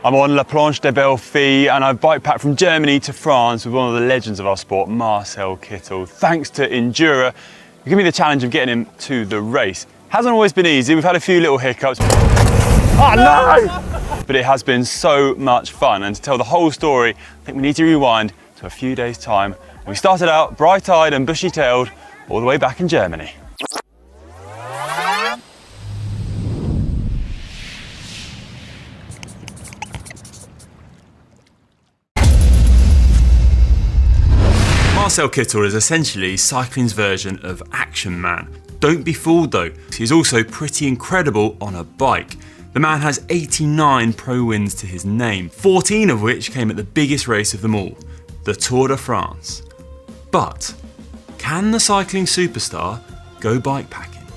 I'm on La Planche des Belles Filles and I've bikepacked from Germany to France with one of the legends of our sport, Marcel Kittel. Thanks to Endura, you give me the challenge of getting him to the race. Hasn't always been easy, we've had a few little hiccups. Oh no! But it has been so much fun, and to tell the whole story, I think we need to rewind to a few days' time. We started out bright-eyed and bushy-tailed all the way back in Germany. Marcel Kittel is essentially cycling's version of Action Man. Don't be fooled though, he's also pretty incredible on a bike. The man has 89 pro wins to his name, 14 of which came at the biggest race of them all, the Tour de France. But can the cycling superstar go bikepacking?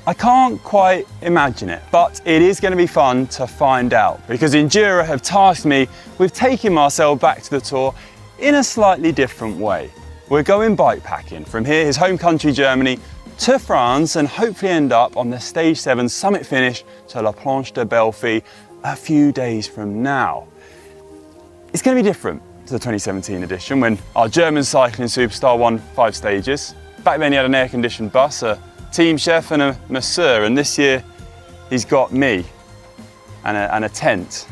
I can't quite imagine it, but it is going to be fun to find out, because Endura have tasked me with taking Marcel back to the Tour in a slightly different way. We're going bikepacking from here, his home country Germany, to France, and hopefully end up on the Stage 7 summit finish to La Planche des Belles Filles a few days from now. It's going to be different to the 2017 edition when our German cycling superstar won 5 stages. Back then he had an air-conditioned bus, a team chef and a masseur, and this year he's got me and a tent.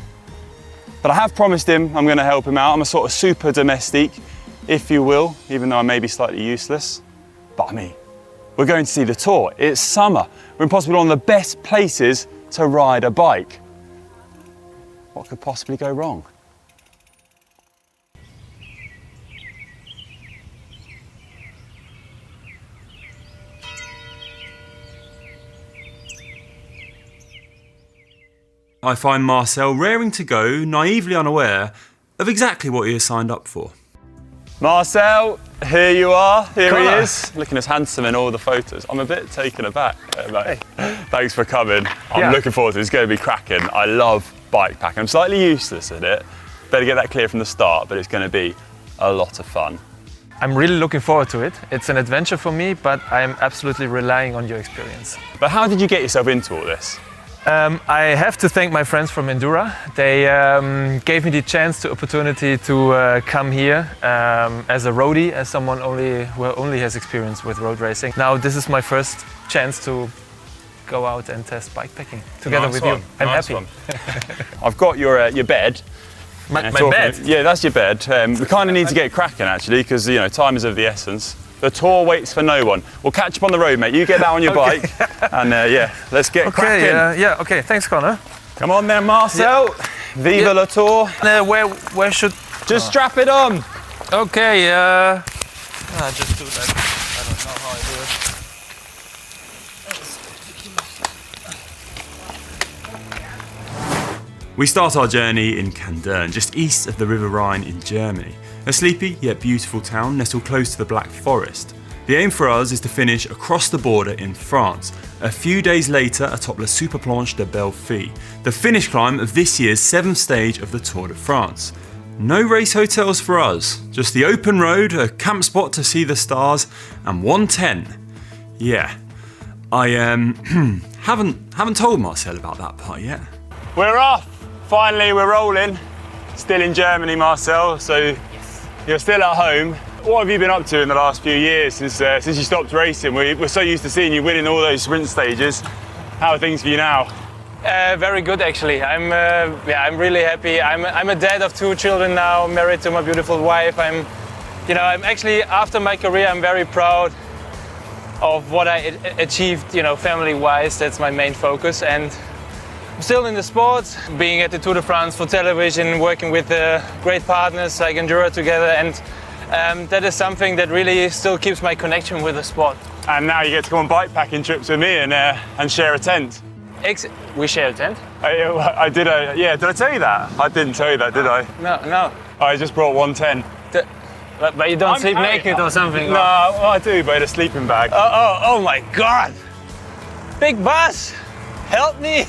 But I have promised him I'm going to help him out. I'm a sort of super domestique, if you will, even though I may be slightly useless. But I mean, we're going to see the Tour. It's summer. We're in possibly one of the best places to ride a bike. What could possibly go wrong? I find Marcel raring to go, naively unaware of exactly what he has signed up for. Marcel, here you are. Here he is, looking as handsome in all the photos. I'm a bit taken aback, mate. Hey. Thanks for coming. I'm looking forward to it. It's going to be cracking. I love bikepacking. I'm slightly useless at it. Better get that clear from the start, but it's going to be a lot of fun. I'm really looking forward to it. It's an adventure for me, but I'm absolutely relying on your experience. But how did you get yourself into all this? I have to thank my friends from Endura. They gave me the chance, the opportunity to come here as a roadie, as someone who only has experience with road racing. Now this is my first chance to go out and test bikepacking together with you. I'm happy. I've got your bed. My bed? Yeah, that's your bed. We kind of need to get cracking actually, because you know time is of the essence. The Tour waits for no one. We'll catch up on the road, mate. You get that on your bike, and yeah, let's get cracking. Okay. Thanks, Connor. Come on then, Marcel. Viva la Tour. Where should? Just strap it on. Okay. Just do that. I don't know how I do it. We start our journey in Kandern, just east of the River Rhine in Germany. A sleepy yet beautiful town nestled close to the Black Forest. The aim for us is to finish across the border in France, a few days later atop La Planche des Belles Filles, the finish climb of this year's 7th stage of the Tour de France. No race hotels for us, just the open road, a camp spot to see the stars, and 110. Yeah, I haven't told Marcel about that part yet. We're off! Finally, we're rolling. Still in Germany, Marcel, so you're still at home. What have you been up to in the last few years since you stopped racing? We're so used to seeing you winning all those sprint stages. How are things for you now? Very good, actually. I'm really happy. I'm a dad of 2 children now, married to my beautiful wife. I'm actually, after my career, I'm very proud of what I achieved, family-wise. That's my main focus. And I'm still in the sport, being at the Tour de France for television, working with great partners like Endura together, and that is something that really still keeps my connection with the sport. And now you get to go on bikepacking trips with me and share a tent. We share a tent? I did. Did I tell you that? I didn't tell you that, did I? No. I just brought 110. But you don't sleep naked or something? No, well, I do, but in a sleeping bag. Oh my God! Big bus! Help me!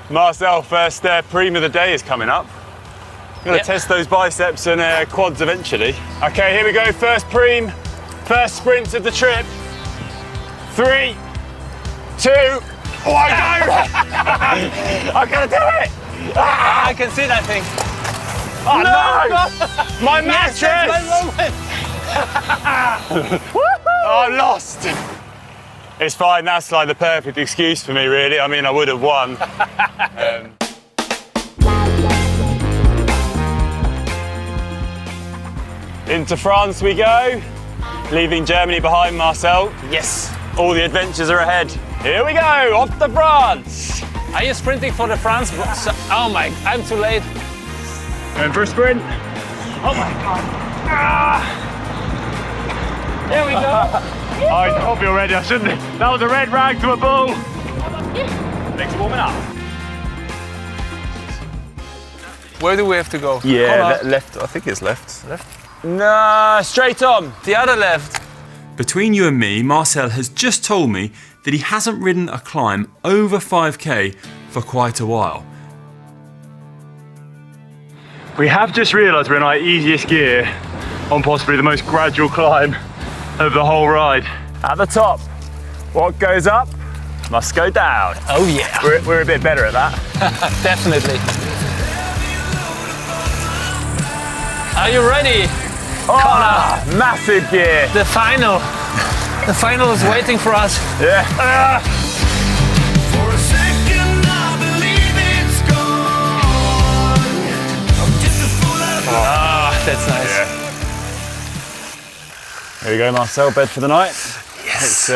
Marcel, first preem of the day is coming up. I'm going to test those biceps and quads eventually. Okay, here we go, first preem, first sprint of the trip. 3, 2. Oh, I go! I'm gonna do it! I can see that thing. Oh no! My mattress! Yes, that's my moment. Oh, I'm lost. It's fine. That's like the perfect excuse for me, really. I mean, I would have won. Into France we go. Leaving Germany behind, Marcel. Yes. All the adventures are ahead. Here we go, off to France. Are you sprinting for the France? Oh my, I'm too late. Going for a sprint. Oh my God. Ah. Here we go. I'll be already, I shouldn't have. That was a red rag to a bull. Thanks for warming up. Where do we have to go? Yeah, left. I think it's left. Nah, straight on. The other left. Between you and me, Marcel has just told me that he hasn't ridden a climb over 5k for quite a while. We have just realised we're in our easiest gear on possibly the most gradual climb of the whole ride. At the top, what goes up must go down. Oh yeah. We're a bit better at that. Definitely. Are you ready? Oh, massive gear. The final. The final is waiting for us. Yeah. For a second, I believe it's gone. I'm just a fool out of Ah, that's nice. There we go, Marcel, bed for the night. Yes.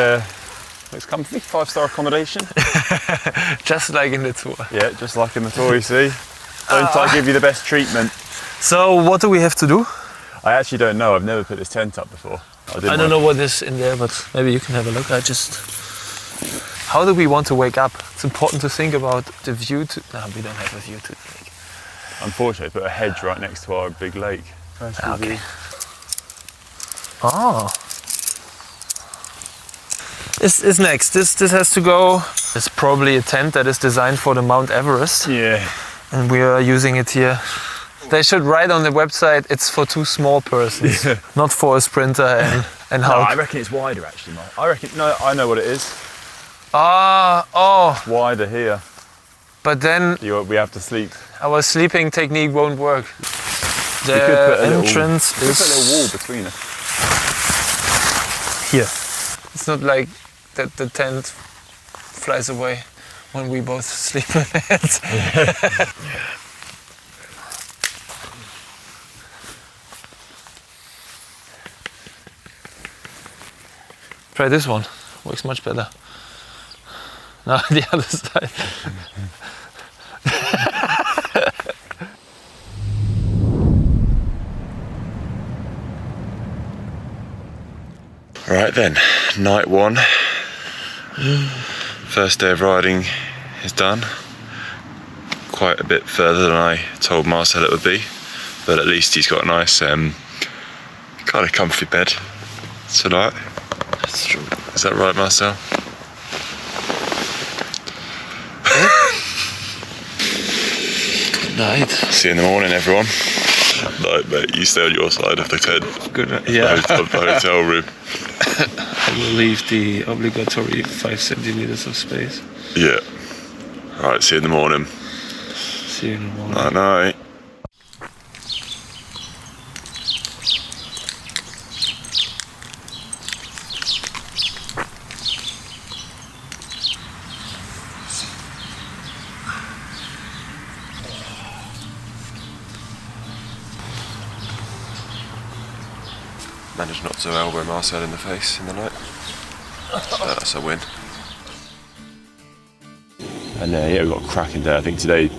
Looks comfy, 5-star accommodation. Just like in the tour. Yeah, just like in the tour, you see. Don't I give you the best treatment? So what do we have to do? I actually don't know, I've never put this tent up before. I don't know what is in there, but maybe you can have a look. How do we want to wake up? It's important to think about the view to... No, we don't have a view to the lake. Unfortunately, put a hedge right next to our big lake. Okay. Oh. This is next. This has to go. It's probably a tent that is designed for the Mount Everest. Yeah. And we are using it here. They should write on the website, it's for 2 small persons, not for a sprinter and No, Hulk. I reckon it's wider actually, Mark. I know what it is. Oh, It's wider here. but then We have to sleep. our sleeping technique won't work. The could put a little- entrance Put a little is wall between us. here. It's not like that the tent flies away when we both sleep in it. Try this one, works much better. No, the other side. Right then, night 1. First day of riding is done. Quite a bit further than I told Marcel it would be, but at least he's got a nice kind of comfy bed tonight. That's true. Is that right, Marcel? Good night. See you in the morning, everyone. No, mate, you stay on your side of the tent. Good night. Of Yeah. the hotel room. I will leave the obligatory 5 centimeters of space. Yeah. Right, see you in the morning. See you in the morning. Night night. Managed not to elbow Marcel in the face in the night. That's a win. And yeah, we've got a cracking day. I think today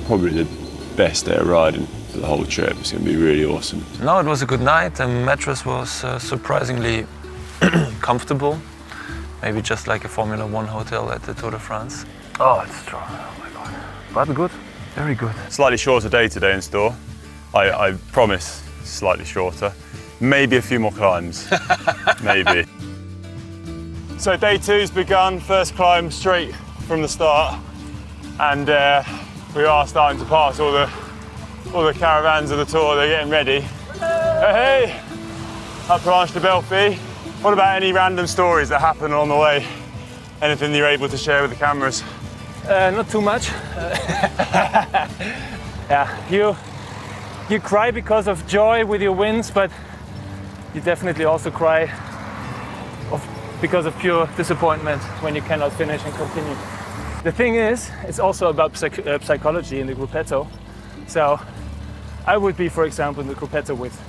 probably the best day of riding for the whole trip. It's going to be really awesome. No, it was a good night. The mattress was surprisingly comfortable. Maybe just like a Formula 1 hotel at the Tour de France. Oh, it's strong. Oh my God. But good. Very good. Slightly shorter day today in store. I promise slightly shorter. Maybe a few more climbs. Maybe. So day 2's begun. First climb straight from the start. And we are starting to pass all the caravans of the tour. They're getting ready. Hey, up Planche de Belfi. What about any random stories that happen along the way? Anything you're able to share with the cameras? Not too much. Yeah, you cry because of joy with your wins, but you definitely also cry because of pure disappointment when you cannot finish and continue. The thing is, it's also about psychology in the gruppetto. So I would be, for example, in the gruppetto with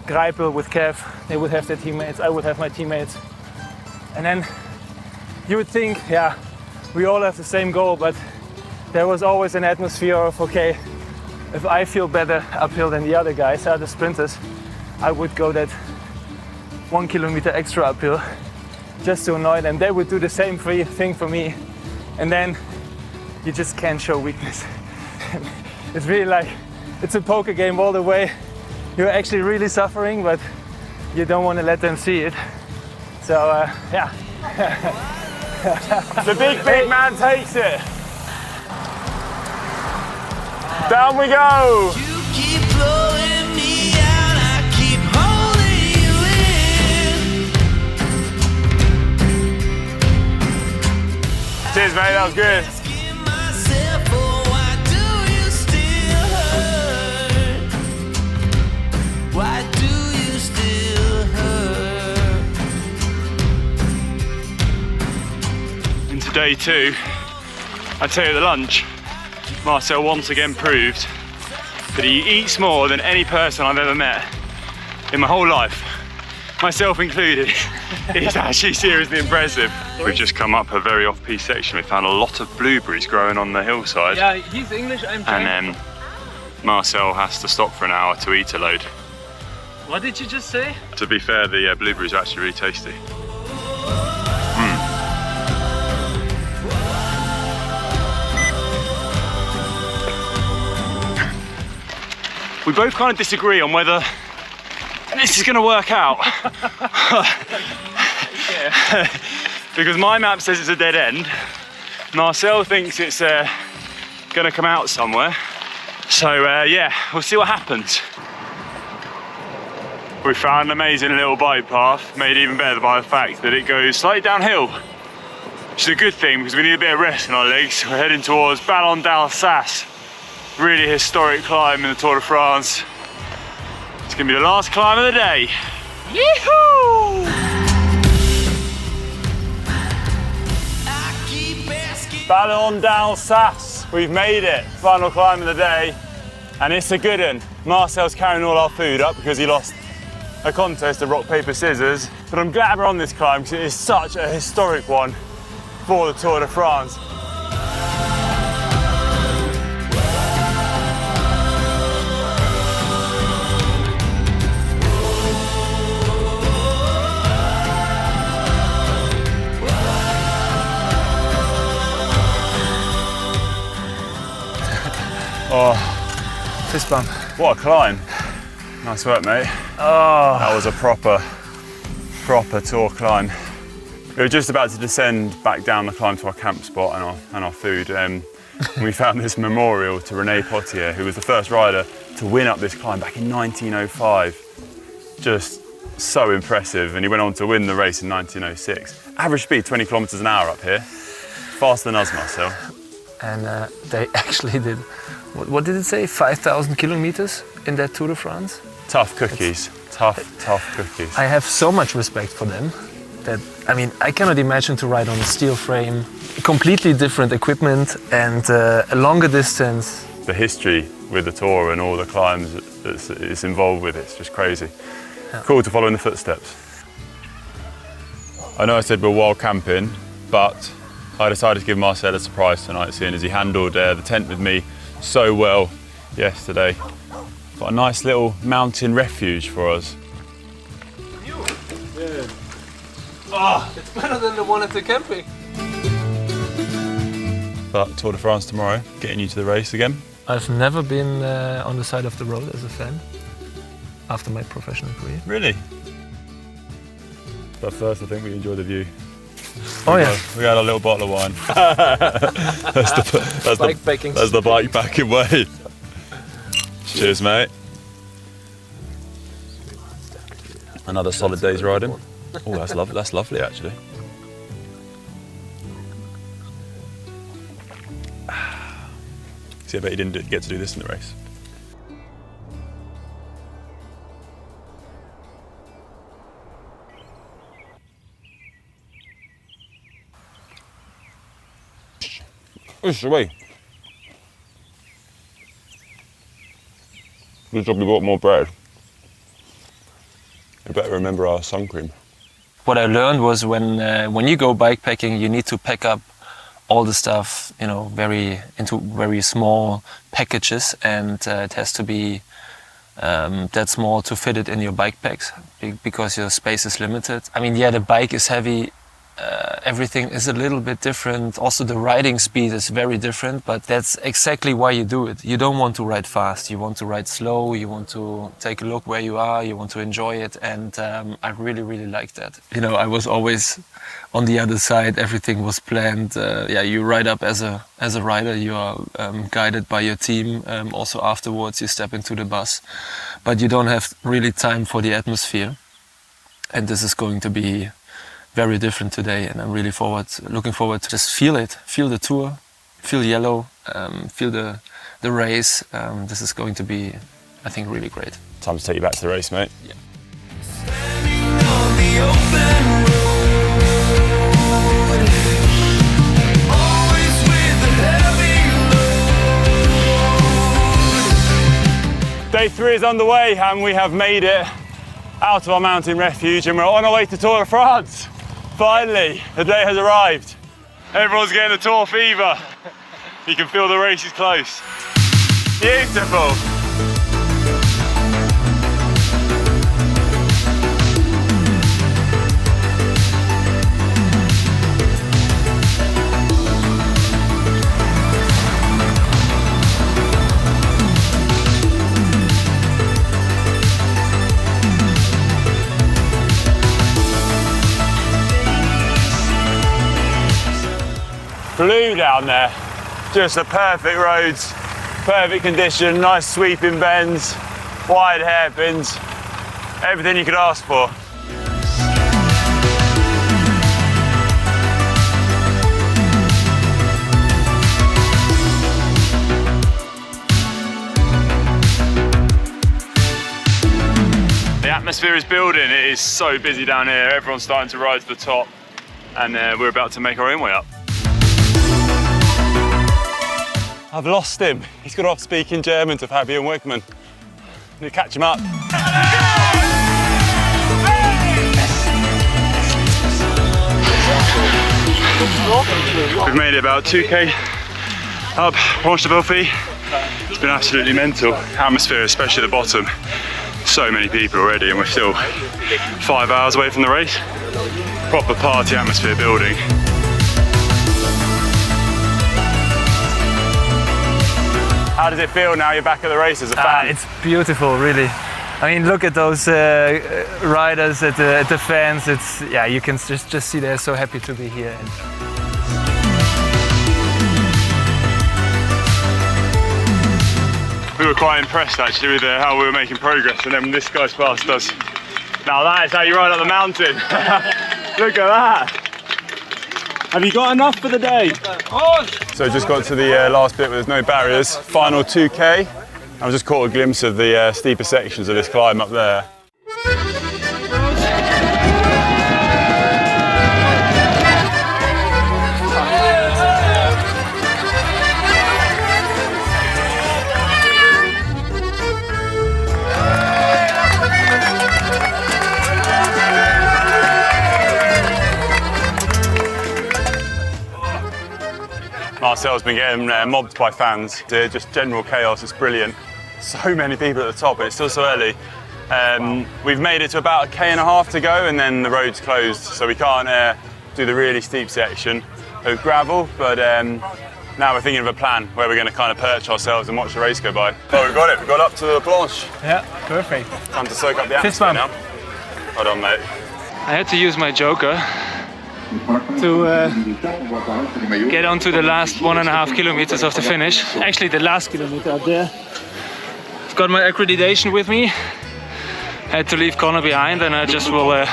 Greipel, with Kev. They would have their teammates, I would have my teammates. And then you would think, yeah, we all have the same goal, but there was always an atmosphere of, okay, if I feel better uphill than the other guys, other sprinters, I would go that 1 kilometer extra uphill just to annoy them. They would do the same thing for me. And then you just can't show weakness. It's really like, it's a poker game all the way. You're actually really suffering, but you don't want to let them see it. So, yeah. The big man takes it. Down we go. You keep blowing me out, I keep holding you in. Cheers, mate, that was good. Asking myself, oh, why do you still hurt? Why do you still hurt? Into day 2, I tell you the lunch, Marcel once again proved that he eats more than any person I've ever met in my whole life, myself included. He's actually seriously impressive. We've just come up a very off-piste section. We found a lot of blueberries growing on the hillside. Yeah, he's English, I'm German. And then Marcel has to stop for an hour to eat a load. What did you just say? To be fair, the blueberries are actually really tasty. We both kind of disagree on whether this is going to work out. Because my map says it's a dead end. Marcel thinks it's going to come out somewhere. So yeah, we'll see what happens. We found an amazing little bike path, made even better by the fact that it goes slightly downhill, which is a good thing because we need a bit of rest in our legs. We're heading towards Ballon d'Alsace. Really historic climb in the Tour de France. It's gonna be the last climb of the day. Yee-hoo! Ballon d'Alsace, we've made it. Final climb of the day, and it's a good one. Marcel's carrying all our food up because he lost a contest of rock, paper, scissors. But I'm glad we're on this climb because it is such a historic one for the Tour de France. Oh, Fist bump. what a climb. Nice work, mate. Oh. That was a proper tour climb. We were just about to descend back down the climb to our camp spot and our food. We found this memorial to René Potier, who was the first rider to win up this climb back in 1905. Just so impressive, and he went on to win the race in 1906. Average speed 20 kilometers an hour up here. Faster than us, Marcel. And they actually did, what did it say, 5,000 kilometers in that Tour de France? Tough cookies, tough cookies. I have so much respect for them that, I mean, I cannot imagine to ride on a steel frame, completely different equipment and a longer distance. The history with the Tour and all the climbs that it's involved with, it's just crazy. Yeah. Cool to follow in the footsteps. I know I said we're wild camping, but I decided to give Marcel a surprise tonight, seeing as he handled the tent with me so well yesterday. Got a nice little mountain refuge for us. Yeah. Oh, it's better than the one at the camping. But Tour de France tomorrow, getting you to the race again. I've never been on the side of the road as a fan after my professional career. Really? But first, I think we enjoy the view. Oh yeah. We had a little bottle of wine. that's the bikepacking way. Cheers, mate. Another solid day's riding. Oh, that's lovely actually. See, I bet he didn't get to do this in the race. This is away. Good job we bought more bread. You better remember our sun cream. What I learned was when you go bikepacking, you need to pack up all the stuff, you know, into very small packages, and it has to be that small to fit it in your bike packs because your space is limited. I mean, yeah, the bike is heavy. Everything is a little bit different. Also, the riding speed is very different, but that's exactly why you do it. You don't want to ride fast. You want to ride slow. You want to take a look where you are. You want to enjoy it. And I really, really like that. You know, I was always on the other side. Everything was planned. Yeah, you ride up as a rider. You are guided by your team. Also afterwards, you step into the bus, but you don't have really time for the atmosphere. And this is going to be very different today, and I'm really looking forward to just feel the tour, feel yellow, feel the race. This is going to be, I think, really great. Time to take you back to the race, mate. Yeah. Standing on the open road, always with a heavy load. Day 3 is underway, and we have made it out of our mountain refuge, and we're on our way to Tour de France. Finally, the day has arrived. Everyone's getting the Tour fever. You can feel the race is close. Beautiful. Blue down there, just the perfect roads, perfect condition, nice sweeping bends, wide hairpins, everything you could ask for. The atmosphere is building, it is so busy down here, everyone's starting to rise to the top, and we're about to make our own way up. I've lost him. He's got off speaking German to Fabian Wegman. Need to catch him up. We've made it about 2k up Planche de Belfi. It's been absolutely mental. Atmosphere, especially at the bottom. So many people already, and we're still 5 hours away from the race. Proper party atmosphere building. How does it feel now you're back at the race as a fan? It's beautiful, really. I mean, look at those riders, at the fans. It's, yeah, you can just see they're so happy to be here. We were quite impressed actually with how we were making progress, and then this guy's passed us. Now that is how you ride up the mountain. Look at that. Have you got enough for the day? So just got to the last bit where there's no barriers, final 2k. I've just caught a glimpse of the steeper sections of this climb up there. Marcel's been getting mobbed by fans. Just general chaos, it's brilliant. So many people at the top, but it's still so early. We've made it to about 1.5 km to go, and then the road's closed, so we can't do the really steep section of gravel, but now we're thinking of a plan where we're going to kind of perch ourselves and watch the race go by. Oh, we've got it, we've got up to the planche. Yeah, perfect. Time to soak up the atmosphere now. Hold on, mate. I had to use my joker to get onto the last 1.5 kilometers of the finish. Actually, the last kilometer up there. I've got my accreditation with me. Had to leave Connor behind, and I just will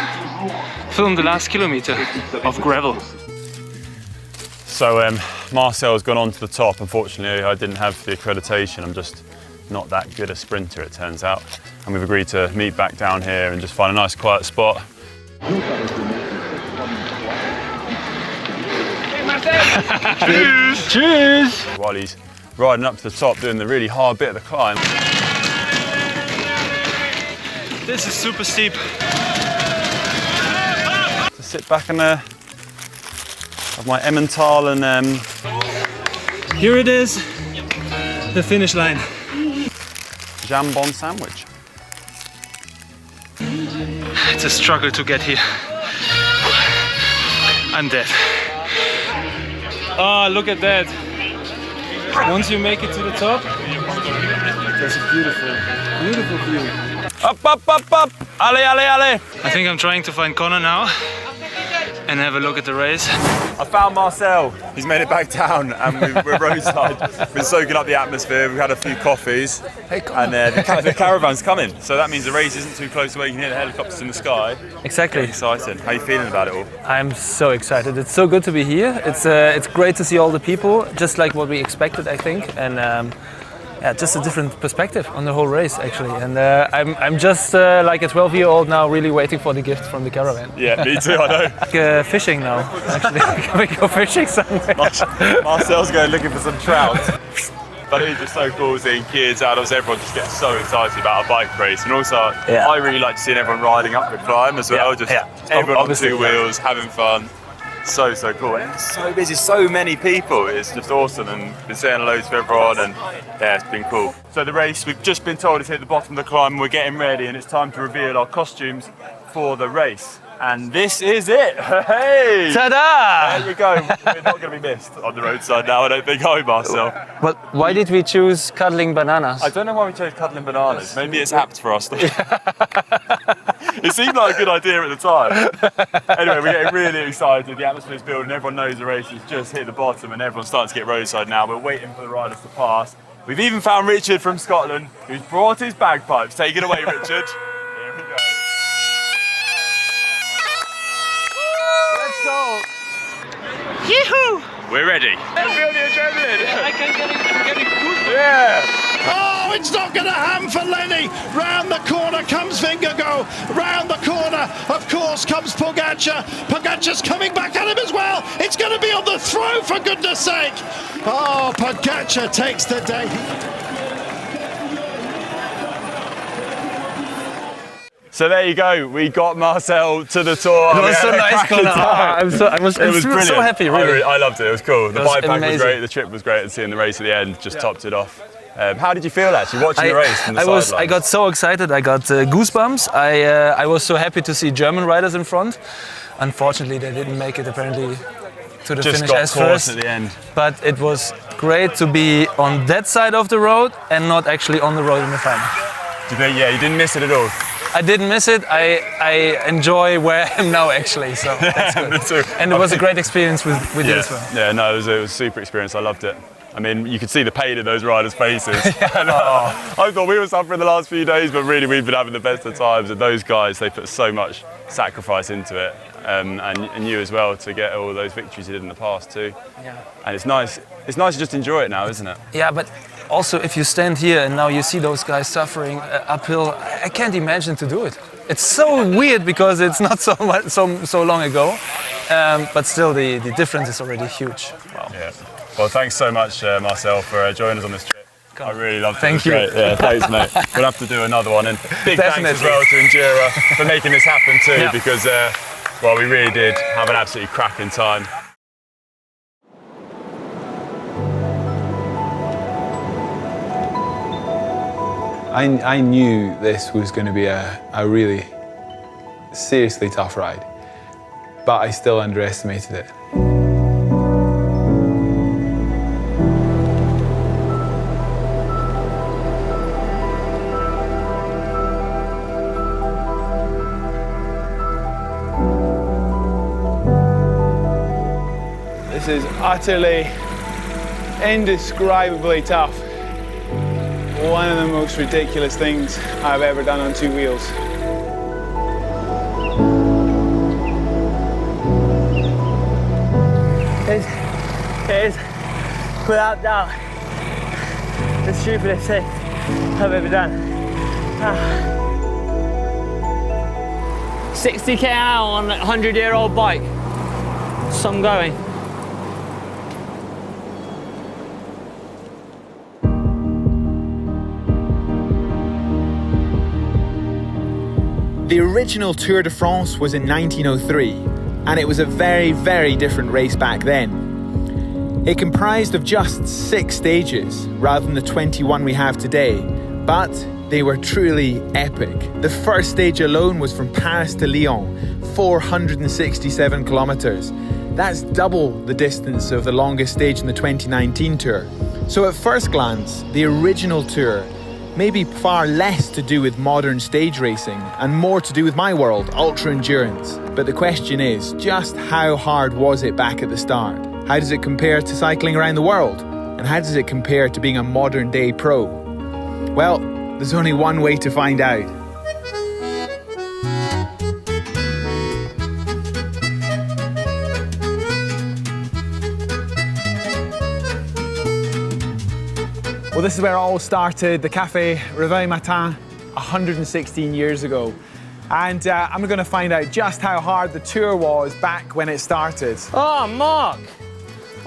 film the last kilometer of gravel. So Marcel's gone on to the top. Unfortunately, I didn't have the accreditation. I'm just not that good a sprinter, it turns out. And we've agreed to meet back down here and just find a nice quiet spot. Cheers! Cheers! While he's riding up to the top, doing the really hard bit of the climb. This is super steep. To sit back and have my Emmental and Here it is, the finish line. jambon sandwich. It's a struggle to get here. I'm dead. Oh, look at that. Once you make it to the top, there's a beautiful, beautiful view. Up, up, up, up! Ale, ale, ale! I think I'm trying to find Connor now and have a look at the race. I found Marcel. He's made it back down and we're roadside. We've been soaking up the atmosphere. We've had a few coffees. And the caravan's coming. So that means the race isn't too close where you can hear the helicopters in the sky. Exactly. Exciting. How are you feeling about it all? I'm so excited. It's so good to be here. It's great to see all the people, just like what we expected, I think. And yeah, just a different perspective on the whole race, actually. And I'm just like a 12-year-old now, really waiting for the gift from the caravan. Yeah, me too, I know. Like, fishing now, actually. Can we go fishing somewhere? Marcel's going looking for some trout. But it's just so cool seeing kids, adults, everyone just gets so excited about a bike race. And also, Yeah. I really like seeing everyone riding up the climb as well. Yeah, Just everyone on obviously, two wheels, having fun. So cool. And it's so busy, so many people. It's just awesome and been saying hello to everyone and yeah, it's been cool. So the race, we've just been told it's hit the bottom of the climb and we're getting ready and it's time to reveal our costumes for the race. And this is it. Hey! Ta-da! There you go. We're not going to be missed on the roadside now, I don't think. Oh, Marcel. But why did we choose cuddling bananas? I don't know why we chose cuddling bananas. Maybe it's apt for us. It seemed like a good idea at the time. Anyway, we're getting really excited. The atmosphere's building. Everyone knows the race has just hit the bottom and everyone's starting to get roadside now. We're waiting for the riders to pass. We've even found Richard from Scotland, who's brought his bagpipes. Take it away, Richard. Here we go. Let's go. Yee-hoo! We're ready. I feel the adrenaline. I'm getting goosebumps. Yeah. Oh, it's not going to happen for Lenny. Round the corner comes Vingegaard. Round the corner, of course, comes Pogačar. Pogačar's coming back at him as well. It's going to be on the throw, for goodness sake. Oh, Pogačar takes the day. So there you go. We got Marcel to the tour. It was so nice, Connor. I was brilliant. so happy, really. I loved it. It was cool. The was bike pack was amazing. great. The trip was great, and seeing the race at the end just topped it off. How did you feel actually watching the race from the sidelines? I got so excited. I got goosebumps. I was so happy to see German riders in front. Unfortunately, they didn't make it apparently to the just finish got as caught first. at the end. But it was great to be on that side of the road and not actually on the road in the final. Yeah, you didn't miss it at all. I didn't miss it. I enjoy where I am now actually. So that's good. Me too. And it was a great experience with you as well. Yeah, no, it was a super experience. I loved it. I mean, you could see the pain in those riders' faces. I thought we were suffering the last few days, but really we've been having the best of times. And those guys, they put so much sacrifice into it, and you as well, to get all those victories you did in the past too. Yeah. And it's nice to just enjoy it now, isn't it? Yeah, but also if you stand here and now you see those guys suffering uphill, I can't imagine to do it. It's so weird because it's not so long ago, but still the difference is already huge. Wow. Yeah. Well, thanks so much, Marcel, for joining us on this trip. I really loved it. Thank It was you. Great. Yeah, thanks, mate. We'll have to do another one. And big thanks as Definitely. well to Endura for making this happen too, Yeah. because, well, we really did have an absolutely cracking time. I knew this was going to be a really seriously tough ride, but I still underestimated it. This is utterly, indescribably tough. One of the most ridiculous things I've ever done on two wheels. It is, without doubt, the stupidest thing I've ever done. 60k an hour on a 100-year-old bike. So I'm going. The original Tour de France was in 1903, and it was a very, very different race back then. It comprised of just 6 stages, rather than the 21 we have today, but they were truly epic. The first stage alone was from Paris to Lyon, 467 kilometers. That's double the distance of the longest stage in the 2019 Tour. So at first glance, the original Tour may be far less to do with modern stage racing and more to do with my world, ultra endurance. But the question is, just how hard was it back at the start? How does it compare to cycling around the world? And how does it compare to being a modern day pro? Well, there's only one way to find out. Well, this is where it all started, the Café Réveil Matin, 116 years ago. And I'm going to find out just how hard the tour was back when it started. Oh, Mark!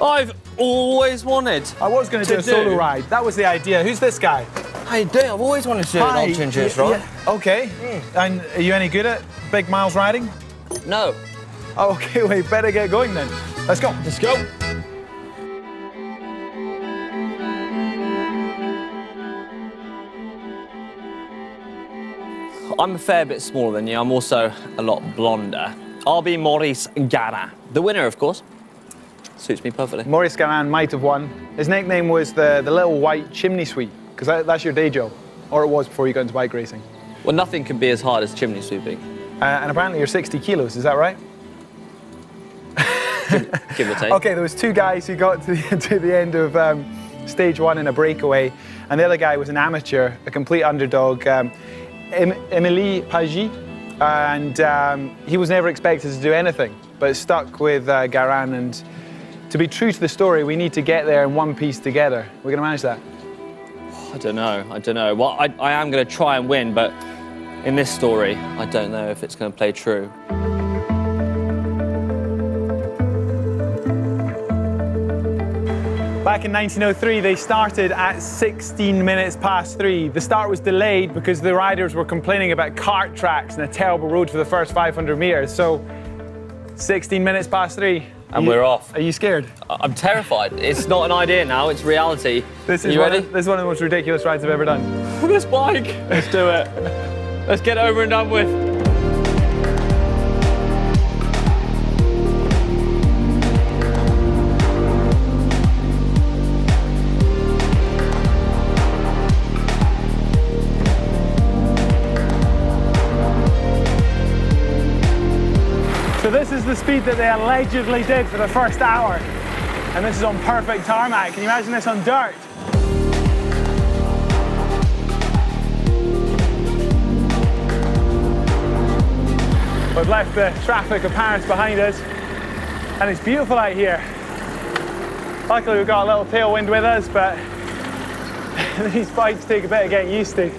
I've always wanted I was going to do a solo ride. That was the idea. Who's this guy? How you doing? I've always wanted to do an ultra endurance ride. Yeah, okay. And are you any good at big miles riding? No. Oh, okay, we better get going then. Let's go. Let's go. I'm a fair bit smaller than you. I'm also a lot blonder. I'll be Maurice Garin, the winner, of course. Suits me perfectly. Maurice Garin might have won. His nickname was the little white chimney sweep, because that's your day job, or it was before you got into bike racing. Well, nothing can be as hard as chimney sweeping. And apparently you're 60 kilos, is that right? Give or take. Okay, there was 2 guys who got to the end of stage 1 in a breakaway, and the other guy was an amateur, a complete underdog, Émilie Pagy, and he was never expected to do anything, but stuck with Garin. And to be true to the story, we need to get there in one piece together. We're going to manage that. I don't know. Well, I am going to try and win, but in this story, I don't know if it's going to play true. Back in 1903, they started at 16 minutes past 3. The start was delayed because the riders were complaining about cart tracks and a terrible road for the first 500 meters. So, 16 minutes past 3. And we're off. Are you scared? I'm terrified. It's not an idea now, it's reality. This is you ready? This is one of the most ridiculous rides I've ever done. This bike. Let's do it. Let's get it over and done with. So this is the speed that they allegedly did for the first hour. And this is on perfect tarmac. Can you imagine this on dirt? We've left the traffic of Paris behind us, and it's beautiful out here. Luckily we've got a little tailwind with us, but these bikes take a bit of getting used to.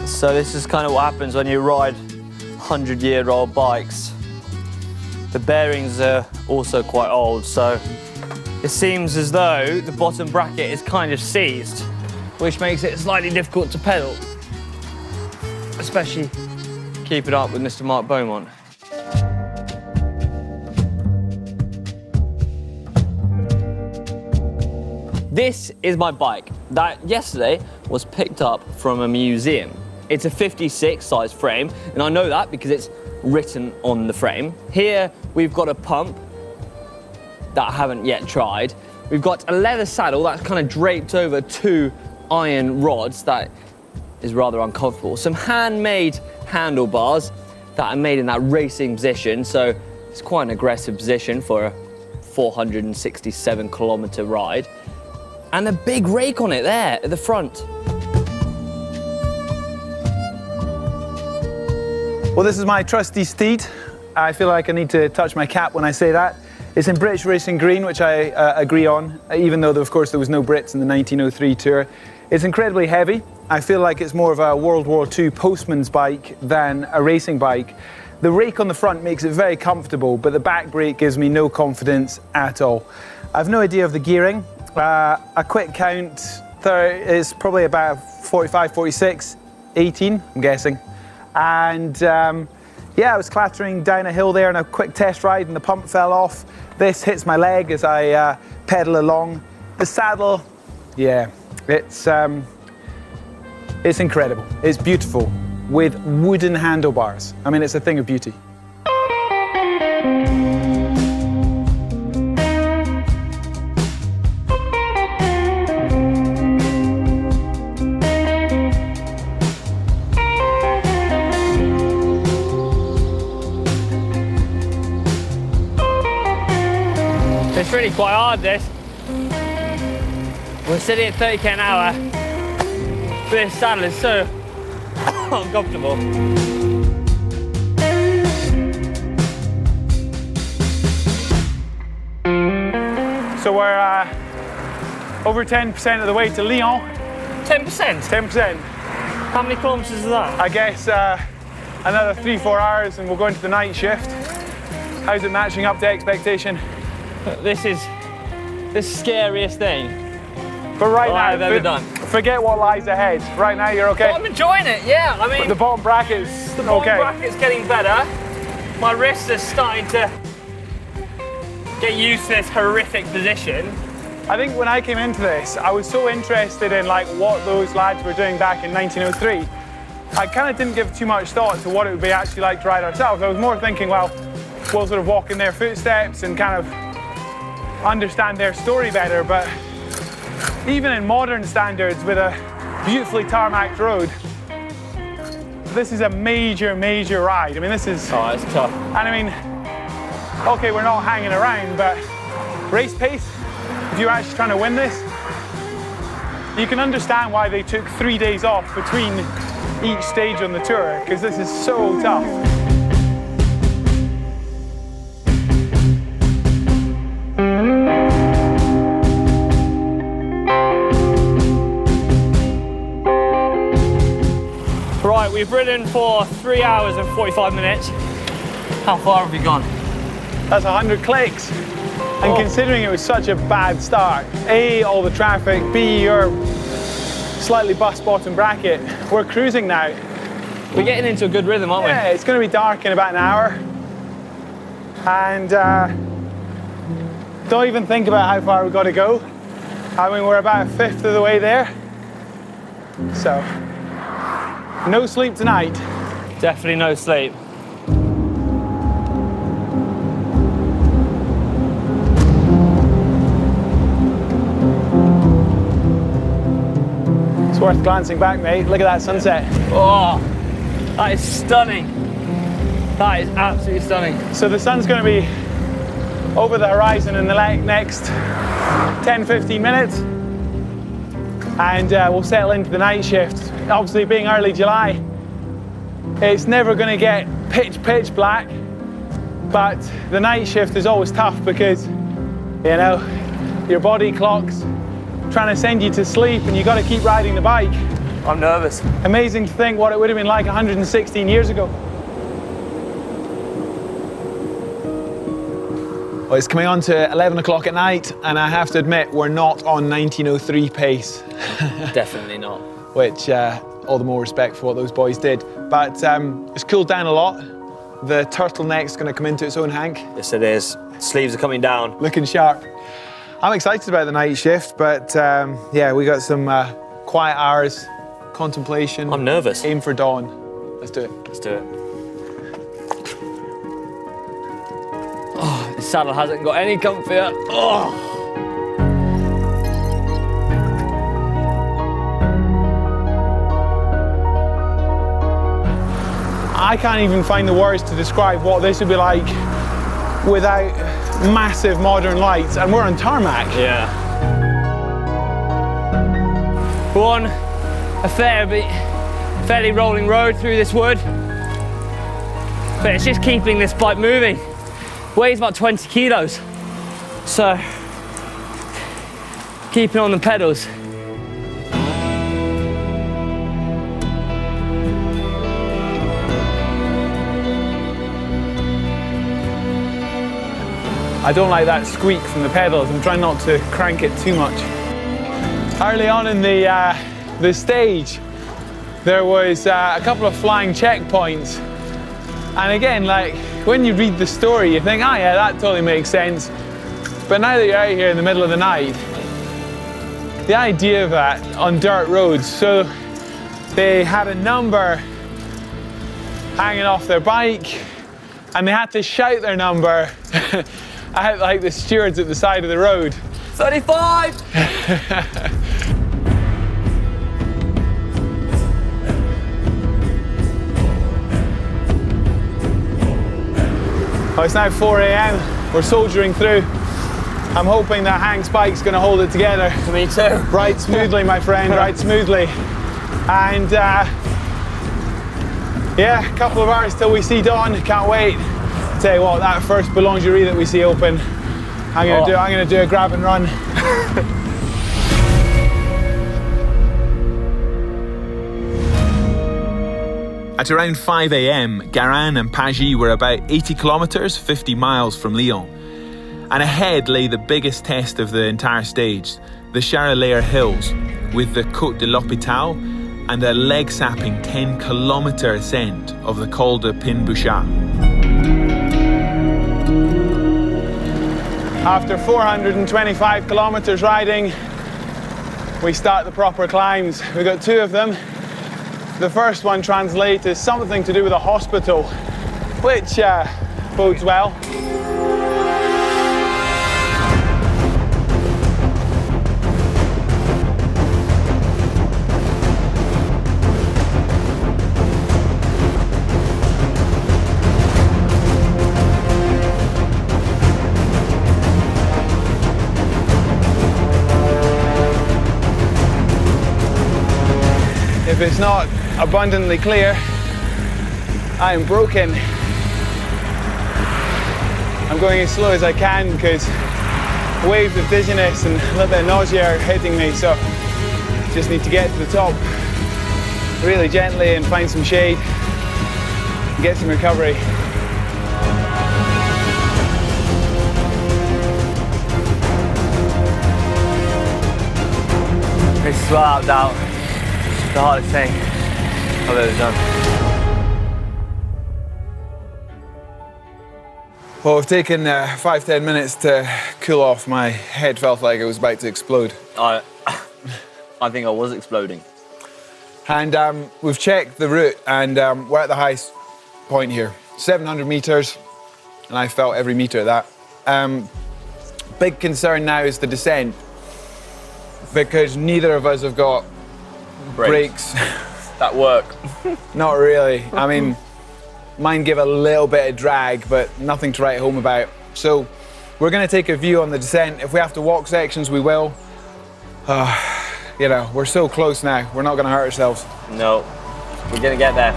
So this is kind of what happens when you ride 100-year-old bikes. The bearings are also quite old, so it seems as though the bottom bracket is kind of seized, which makes it slightly difficult to pedal, especially keep it up with Mr. Mark Beaumont. This is my bike that yesterday was picked up from a museum. It's a 56 size frame, and I know that because it's written on the frame. Here we've got a pump that I haven't yet tried. We've got a leather saddle that's kind of draped over 2 iron rods that is rather uncomfortable. Some handmade handlebars that are made in that racing position, so it's quite an aggressive position for a 467-kilometer ride. And a big rake on it there at the front. Well, this is my trusty steed. I feel like I need to touch my cap when I say that. It's in British Racing Green, which I agree on, even though, of course, there was no Brits in the 1903 Tour. It's incredibly heavy. I feel like it's more of a World War II postman's bike than a racing bike. The rake on the front makes it very comfortable, but the back brake gives me no confidence at all. I've no idea of the gearing. A quick count is probably about 45, 46, 18, I'm guessing. And yeah, I was clattering down a hill there in a quick test ride and the pump fell off. This hits my leg as I pedal along. The saddle, yeah, it's incredible. It's beautiful with wooden handlebars. I mean, it's a thing of beauty. It's really quite hard, this. We're sitting at 30k an hour. This saddle is so uncomfortable. So we're over 10% of the way to Lyon. 10%? 10%. How many kilometers is that? I guess another 3-4 hours and we'll go into the night shift. How's it matching up to expectation? This is the scariest thing But right now, I've ever done. Forget what lies ahead. Right now, you're okay. Well, I'm enjoying it, yeah. I mean, the bottom bracket's the bottom okay. bracket's getting better. My wrists are starting to get used to this horrific position. I think when I came into this, I was so interested in like what those lads were doing back in 1903. I kind of didn't give too much thought to what it would be actually like to ride ourselves. I was more thinking, well, we'll sort of walk in their footsteps and kind of understand their story better. But even in modern standards with a beautifully tarmacked road, this is a major, major ride. I mean, this is... Oh, it's tough. And I mean, okay, we're not hanging around, but race pace, if you're actually trying to win this, you can understand why they took 3 days off between each stage on the tour, because this is so tough. Right, we've ridden for 3 hours and 45 minutes. How far have we gone? That's 100 clicks. And considering it was such a bad start, A, all the traffic, B, your slightly bus bottom bracket, we're cruising now. We're getting into a good rhythm, aren't we? Yeah, it's going to be dark in about an hour. And don't even think about how far we've got to go. I mean, we're about a fifth of the way there. So, no sleep tonight. Definitely no sleep. It's worth glancing back, mate. Look at that sunset. Oh, that is stunning. That is absolutely stunning. So the sun's going to be over the horizon in the next 10-15 minutes. And we'll settle into the night shift. Obviously, being early July, it's never going to get pitch black. But the night shift is always tough because, you know, your body clock's trying to send you to sleep and you got to keep riding the bike. I'm nervous. Amazing to think what it would have been like 116 years ago. Well, it's coming on to 11 o'clock at night, and I have to admit, we're not on 1903 pace. Definitely not. Which, all the more respect for what those boys did. But it's cooled down a lot. The turtleneck's going to come into its own, Hank. Yes, it is. Sleeves are coming down. Looking sharp. I'm excited about the night shift, but yeah, we got some quiet hours, contemplation. I'm nervous. Aim for dawn. Let's do it. Let's do it. Oh, the saddle hasn't got any comfier. Oh. I can't even find the words to describe what this would be like without massive modern lights, and we're on tarmac. Yeah. We're on a fairly rolling road through this wood, but it's just keeping this bike moving. Weighs about 20 kilos, so keeping on the pedals. I don't like that squeak from the pedals. I'm trying not to crank it too much. Early on in the stage, there was a couple of flying checkpoints. And again, like, when you read the story, you think, oh yeah, that totally makes sense. But now that you're out here in the middle of the night, the idea of that on dirt roads, so they had a number hanging off their bike, and they had to shout their number out like the stewards at the side of the road. 35! Oh, it's now 4 a.m. We're soldiering through. I'm hoping that Hank's bike's going to hold it together. Me too. Right smoothly, my friend, right smoothly. And yeah, a couple of hours till we see dawn. Can't wait. Tell you what, that first boulangerie that we see open, I'm gonna do a grab and run. At around 5 a.m, Garin and Pagy were about 80 kilometres, 50 miles from Lyon. And ahead lay the biggest test of the entire stage, the Charolais Hills, with the Côte de l'Hôpital and a leg-sapping 10-kilometre ascent of the Col de Pin-Bouchat. After 425 kilometres riding, we start the proper climbs. We've got two of them. The first one translates as something to do with a hospital, which bodes well. If it's not abundantly clear, I am broken. I'm going as slow as I can because waves of dizziness and a little bit of nausea are hitting me, so just need to get to the top really gently and find some shade and get some recovery. It's without doubt the hardest thing I've ever done. Well, we've taken 5-10 minutes to cool off. My head felt like it was about to explode. I think I was exploding. And we've checked the route, and we're at the highest point here, 700 meters, and I felt every meter of that. Big concern now is the descent, because neither of us have got brakes. That work. Not really. I mean, mine give a little bit of drag, but nothing to write home about. So we're going to take a view on the descent. If we have to walk sections, we will. You know, we're so close now. We're not going to hurt ourselves. No, we're going to get there.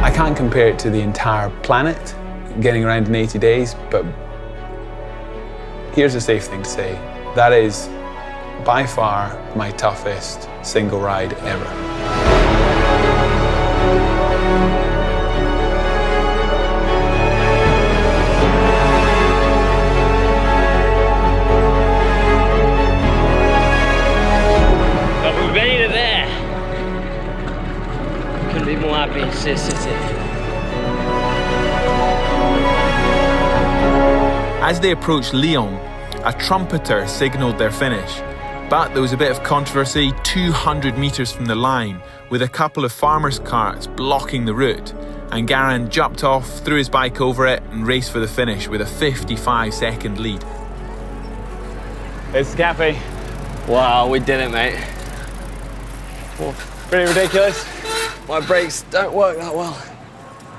I can't compare it to the entire planet, getting around in 80 days, but here's a safe thing to say. That is by far my toughest single ride ever. But we made it there. Couldn't be more happy to see a city. As they approached Lyon, a trumpeter signalled their finish. But there was a bit of controversy 200 metres from the line, with a couple of farmers' carts blocking the route, and Garin jumped off, threw his bike over it, and raced for the finish with a 55-second lead. It's Cafe. Wow, we did it, mate. Pretty ridiculous. My brakes don't work that well.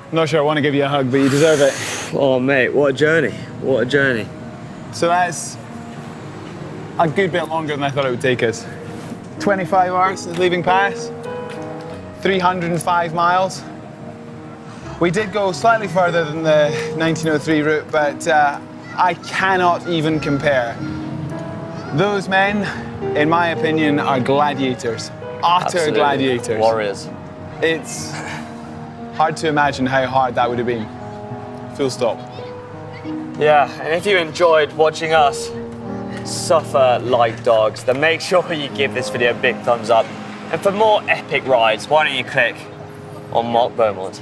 I'm not sure I want to give you a hug, but you deserve it. Oh, mate, what a journey. What a journey. So that's a good bit longer than I thought it would take us. 25 hours since leaving Paris, 305 miles. We did go slightly further than the 1903 route, but I cannot even compare. Those men, in my opinion, are gladiators, utter Absolutely. gladiators. Warriors. It's hard to imagine how hard that would have been. Full stop. Yeah, and if you enjoyed watching us suffer like dogs, then make sure you give this video a big thumbs up. And for more epic rides, why don't you click on Mark Beaumont.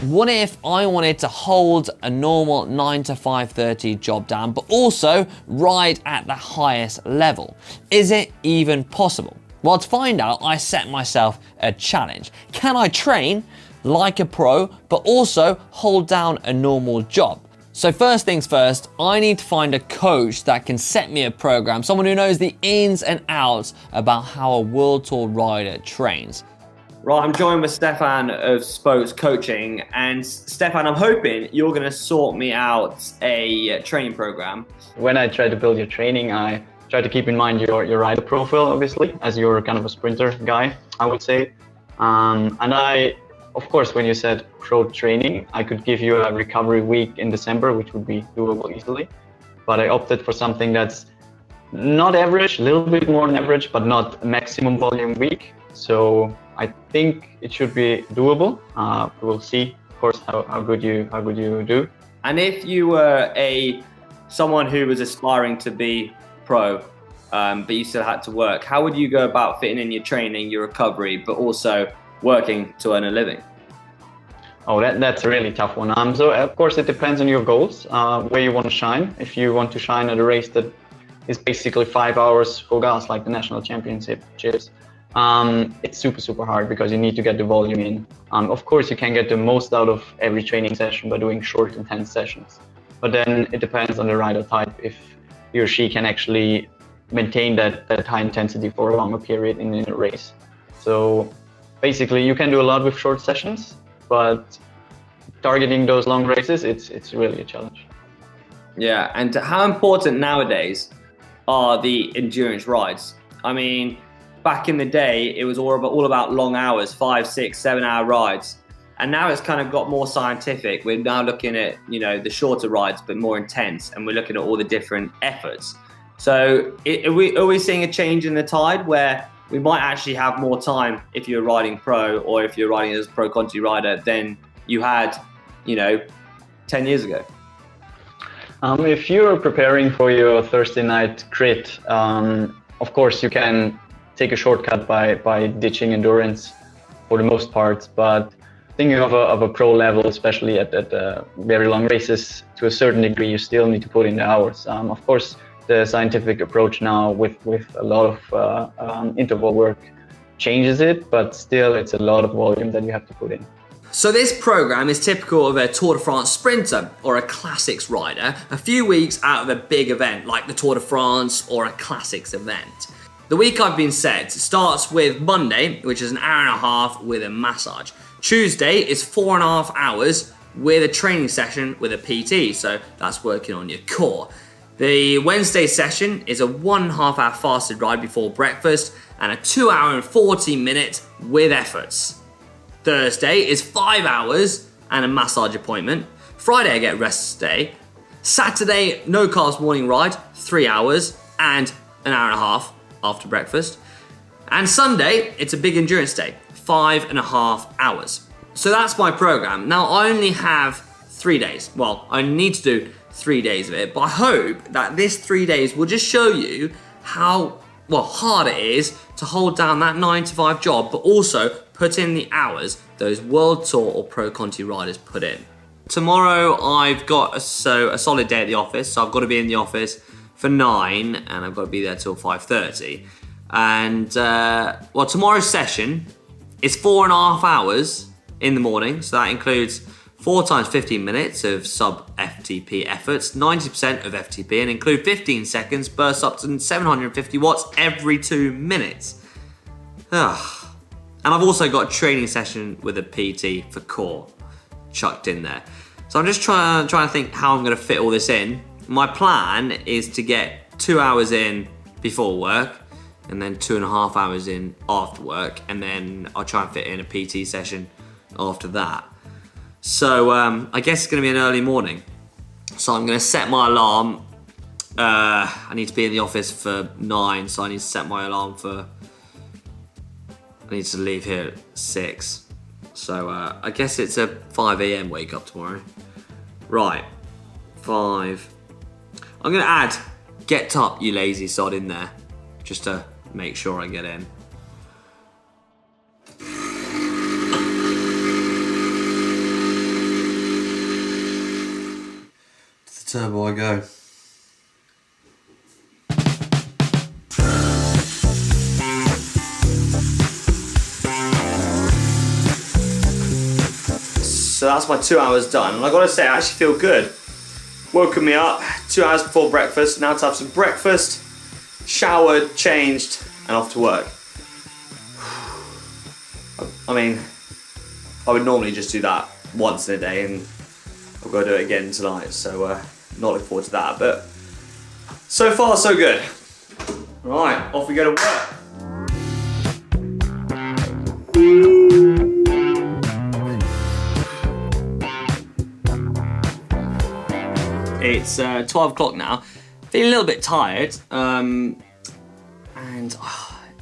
What if I wanted to hold a normal 9 to 5:30 job down, but also ride at the highest level? Is it even possible? Well, to find out, I set myself a challenge. Can I train like a pro, but also hold down a normal job? So first things first, I need to find a coach that can set me a program, someone who knows the ins and outs about how a World Tour rider trains. Right, I'm joined with Stefan of Spokes Coaching, and Stefan, I'm hoping you're going to sort me out a training program. When I try to build your training, I try to keep in mind your rider profile, obviously, as you're kind of a sprinter guy, I would say. And I, of course, when you said pro training, I could give you a recovery week in December, which would be doable easily. But I opted for something that's not average, a little bit more than average, but not a maximum volume week. So I think it should be doable. We'll see, of course, how good you do. And if you were someone who was aspiring to be pro, but you still had to work, how would you go about fitting in your training, your recovery, but also working to earn a living? Oh, that's a really tough one. So of course it depends on your goals, where you want to shine. If you want to shine at a race that is basically 5 hours full gas, like the national championships, it's super hard because you need to get the volume in. Of course, you can get the most out of every training session by doing short, intense sessions. But then it depends on the rider type if he or she can actually maintain that high intensity for a longer period in a race. So basically, you can do a lot with short sessions, but targeting those long races, it's really a challenge. Yeah, and how important nowadays are the endurance rides? I mean, back in the day, it was all about long hours, 5, 6, 7 hour rides. And now it's kind of got more scientific. We're now looking at, the shorter rides, but more intense. And we're looking at all the different efforts. So are we seeing a change in the tide where we might actually have more time if you're riding pro or if you're riding as a pro country rider than you had, 10 years ago? If you're preparing for your Thursday night crit, of course you can take a shortcut by ditching endurance for the most part, but thinking of a pro level, especially at very long races, to a certain degree, you still need to put in the hours. Of course, the scientific approach now with a lot of interval work changes it, but still it's a lot of volume that you have to put in. So this program is typical of a Tour de France sprinter or a classics rider, a few weeks out of a big event like the Tour de France or a classics event. The week I've been set starts with Monday, which is an hour and a half with a massage. Tuesday is 4.5 hours with a training session with a PT, so that's working on your core. The Wednesday session is a 1.5 hour fasted ride before breakfast and a 2 hour and 40 minute with efforts. Thursday is 5 hours and a massage appointment. Friday I get rest day. Saturday, no carbs morning ride, 3 hours and an hour and a half after breakfast. And Sunday, it's a big endurance day, 5.5 hours. So that's my program. Now I only have 3 days. Well, I need to do 3 days of it, but I hope that this 3 days will just show you how hard it is to hold down that 9 to 5 job, but also put in the hours those World Tour or Pro Conti riders put in. Tomorrow I've got a solid day at the office, so I've got to be in the office for 9 and I've got to be there till 5:30. And tomorrow's session is 4.5 hours in the morning, so that includes 4 times 15 minutes of sub-FTP efforts, 90% of FTP, and include 15 seconds, bursts up to 750 watts every 2 minutes. Ugh. And I've also got a training session with a PT for core chucked in there. So I'm just trying to think how I'm going to fit all this in. My plan is to get 2 hours in before work, and then 2.5 hours in after work, and then I'll try and fit in a PT session after that. So I guess it's going to be an early morning. So I'm going to set my alarm. I need to be in the office for 9, so I need to set my alarm for... I need to leave here at 6. So I guess it's a 5 AM wake up tomorrow. Right, 5. I'm going to add "Get up, you lazy sod" in there, just to make sure I get in. Turbo I go. So that's my 2 hours done, and I gotta say, I actually feel good. Woken me up 2 hours before breakfast, now to have some breakfast, showered, changed, and off to work. I mean, I would normally just do that once in a day, and I've got to do it again tonight, so not looking forward to that, but so far so good. Right, off we go to work. It's 12 o'clock now, feeling a little bit tired, and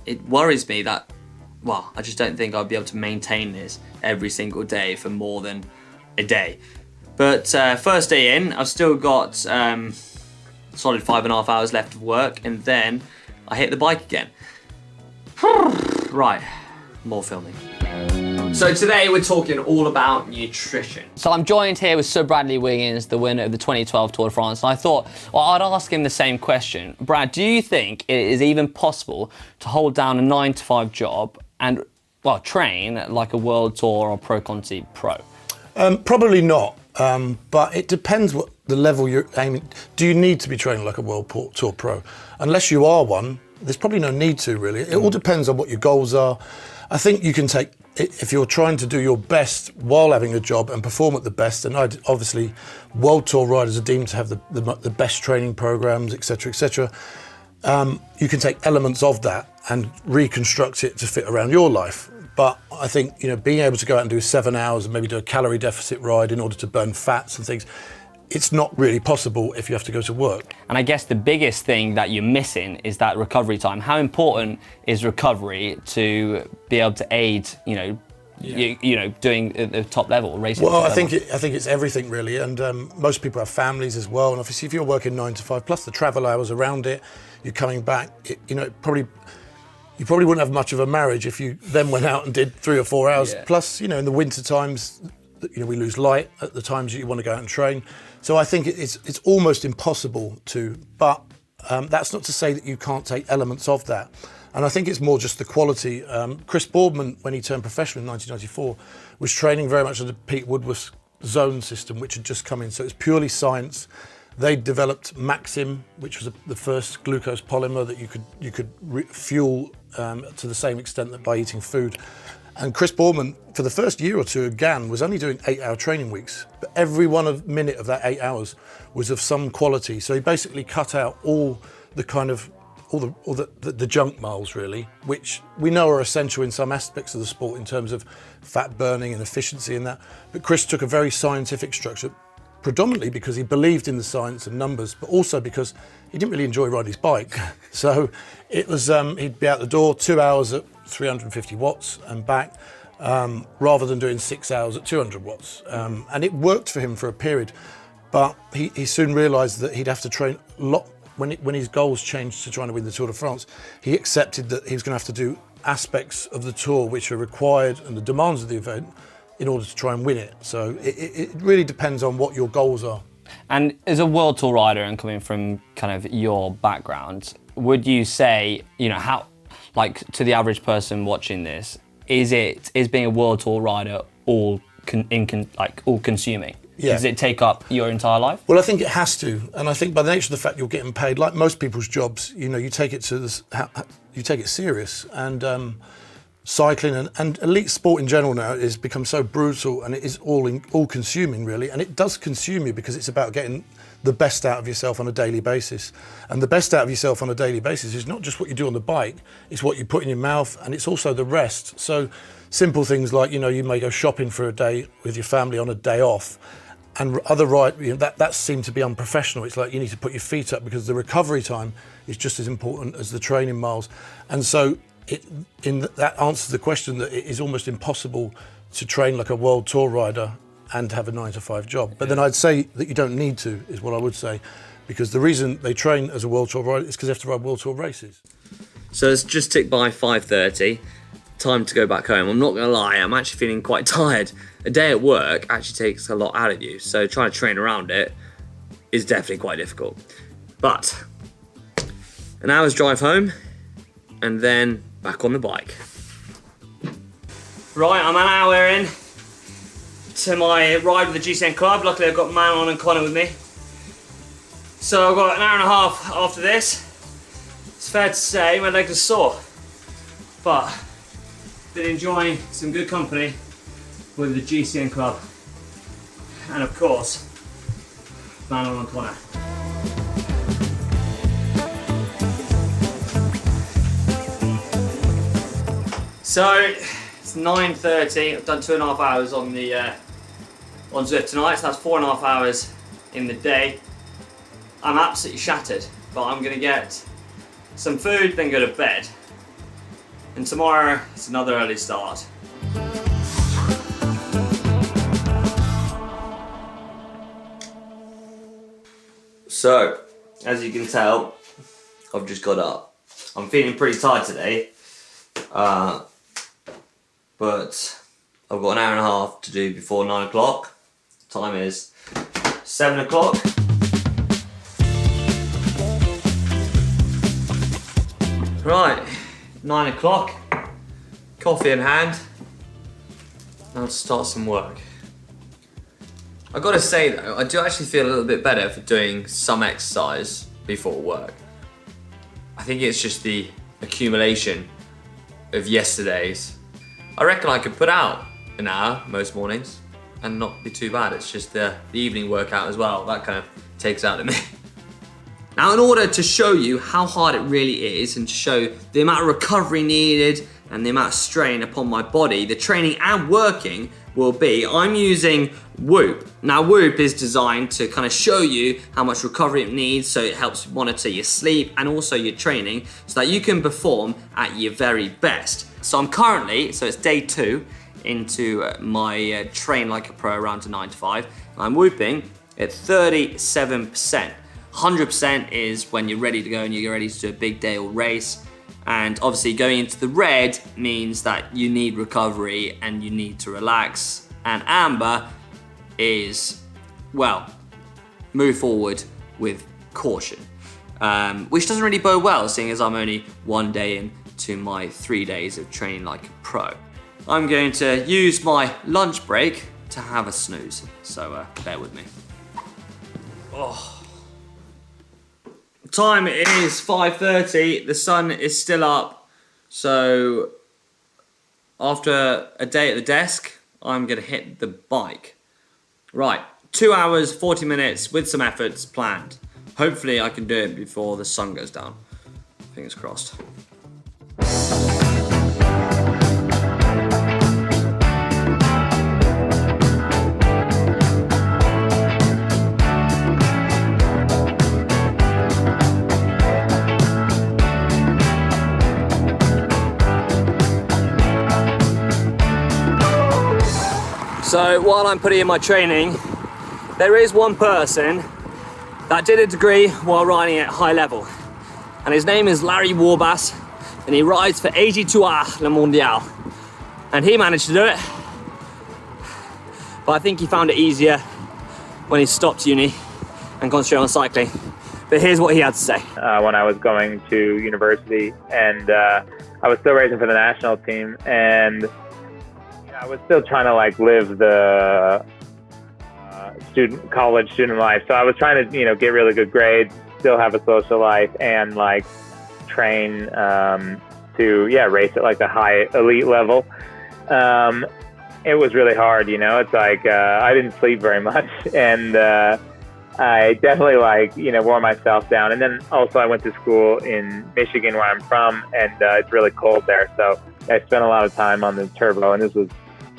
it worries me that, well, I just don't think I'll be able to maintain this every single day for more than a day. But first day in, I've still got solid 5.5 hours left of work, and then I hit the bike again. Right, more filming. So today we're talking all about nutrition. So I'm joined here with Sir Bradley Wiggins, the winner of the 2012 Tour de France, and I thought, well, I'd ask him the same question. Brad, do you think it is even possible to hold down a 9-to-5 job and, well, train like a World Tour or Pro Conti pro? Probably not, but it depends what the level you're aiming. Do you need to be training like a World Tour pro? Unless you are one, there's probably no need to, really. It all depends on what your goals are. I think you can take, if you're trying to do your best while having a job and perform at the best, and obviously World Tour riders are deemed to have the best training programs, etc., etc. You can take elements of that and reconstruct it to fit around your life. But I think, you know, being able to go out and do 7 hours and maybe do a calorie deficit ride in order to burn fats and things, it's not really possible if you have to go to work. And I guess the biggest thing that you're missing is that recovery time. How important is recovery to be able to aid, you know, you know, doing at the top level, racing? Well, I think it's everything really, and most people have families as well. And obviously, if you're working 9 to 5 plus the travel hours around it, you're coming back. You probably wouldn't have much of a marriage if you then went out and did 3 or 4 hours. Yeah. Plus, you know, in the winter times, you know, we lose light at the times that you want to go out and train. So I think it's almost impossible to, but that's not to say that you can't take elements of that. And I think it's more just the quality. Chris Boardman, when he turned professional in 1994, was training very much under Pete Woodworth's zone system, which had just come in. So it's purely science. They developed Maxim, which was the first glucose polymer that you could fuel to the same extent that by eating food. And Chris Boardman, for the first year or two at GAN, was only doing 8-hour training weeks. But every minute of that 8 hours was of some quality. So he basically cut out all the junk miles, really, which we know are essential in some aspects of the sport in terms of fat burning and efficiency and that. But Chris took a very scientific structure, predominantly because he believed in the science and numbers, but also because he didn't really enjoy riding his bike. So it was, he'd be out the door 2 hours at 350 watts and back, rather than doing 6 hours at 200 watts. And it worked for him for a period, but he soon realised that he'd have to train a lot. When his goals changed to trying to win the Tour de France, he accepted that he was going to have to do aspects of the Tour which are required and the demands of the event in order to try and win it. So it really depends on what your goals are. And as a World Tour rider and coming from kind of your background, would you say, you know, how, like to the average person watching this, is being a World Tour rider all all-consuming? Yeah. Does it take up your entire life? Well, I think it has to, and I think by the nature of the fact you're getting paid, like most people's jobs, you know, you take it to this, you take it serious, and cycling and elite sport in general now is become so brutal, and it is all-consuming really, and it does consume you because it's about getting the best out of yourself on a daily basis. And the best out of yourself on a daily basis is not just what you do on the bike, it's what you put in your mouth, and it's also the rest. So simple things like, you know, you may go shopping for a day with your family on a day off, and that seemed to be unprofessional. It's like you need to put your feet up because the recovery time is just as important as the training miles. And so that answers the question that it is almost impossible to train like a world tour rider and have a 9-to-5 job. But then I'd say that you don't need to, is what I would say, because the reason they train as a world tour rider is because they have to ride world tour races. So it's just ticked by 5:30. Time to go back home. I'm not gonna lie, I'm actually feeling quite tired. A day at work actually takes a lot out of you, so trying to train around it is definitely quite difficult. But an hour's drive home, and then back on the bike. Right, I'm an hour in to my ride with the GCN club. Luckily I've got Manon and Connor with me. So I've got an hour and a half after this. It's fair to say my legs are sore, but been enjoying some good company with the GCN club, and of course, Manon and Connor. So it's 9:30. I've done 2.5 hours on the on Zwift tonight, so that's 4.5 hours in the day. I'm absolutely shattered, but I'm gonna get some food, then go to bed. And tomorrow, it's another early start. So, as you can tell, I've just got up. I'm feeling pretty tired today, but I've got an hour and a half to do before 9 o'clock. Time is 7 o'clock. Right. 9 o'clock, coffee in hand, now to start some work. I've got to say though, I do actually feel a little bit better for doing some exercise before work. I think it's just the accumulation of yesterday's. I reckon I could put out an hour most mornings and not be too bad. It's just the evening workout as well, that kind of takes out of me. Now, in order to show you how hard it really is and to show the amount of recovery needed and the amount of strain upon my body, the training and working will be, I'm using Whoop. Now, Whoop is designed to kind of show you how much recovery it needs, so it helps monitor your sleep and also your training so that you can perform at your very best. So I'm currently, so it's day 2 into my train like a pro around to 9-to-5. I'm whooping at 37%. 100% is when you're ready to go and you're ready to do a big day or race. And obviously going into the red means that you need recovery and you need to relax. And amber is, well, move forward with caution. Which doesn't really bode well, seeing as I'm only 1 day into my 3 days of training like a pro. I'm going to use my lunch break to have a snooze, so bear with me. Oh. Time is 5:30, the sun is still up, so after a day at the desk, I'm gonna hit the bike. Right, 2 hours, 40 minutes with some efforts planned. Hopefully I can do it before the sun goes down. Fingers crossed. So while I'm putting in my training, there is one person that did a degree while riding at high level. And his name is Larry Warbass, and he rides for Étoiles Le Mondial. And he managed to do it, but I think he found it easier when he stopped uni and concentrated on cycling. But here's what he had to say. When I was going to university, and I was still racing for the national team, and I was still trying to like live the college student life. So I was trying to, get really good grades, still have a social life, and like train to race at like a high elite level. It was really hard, It's like I didn't sleep very much, and I definitely wore myself down. And then also I went to school in Michigan, where I'm from, and it's really cold there. So I spent a lot of time on the turbo, and this was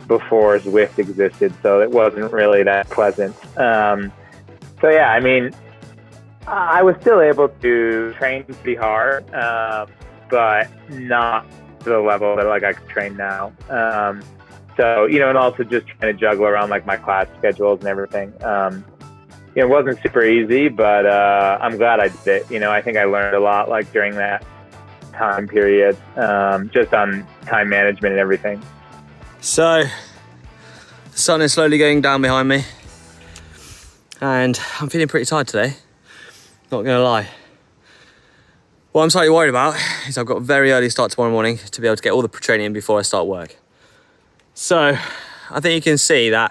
before Zwift existed, so it wasn't really that pleasant. So yeah, I mean, I was still able to train pretty hard, but not to the level that like I could train now. So, and also just trying to juggle around like my class schedules and everything. It wasn't super easy, but I'm glad I did it. I think I learned a lot like during that time period, just on time management and everything. So, the sun is slowly going down behind me, and I'm feeling pretty tired today, not gonna lie. What I'm slightly worried about is I've got a very early start tomorrow morning to be able to get all the training in before I start work. So, I think you can see that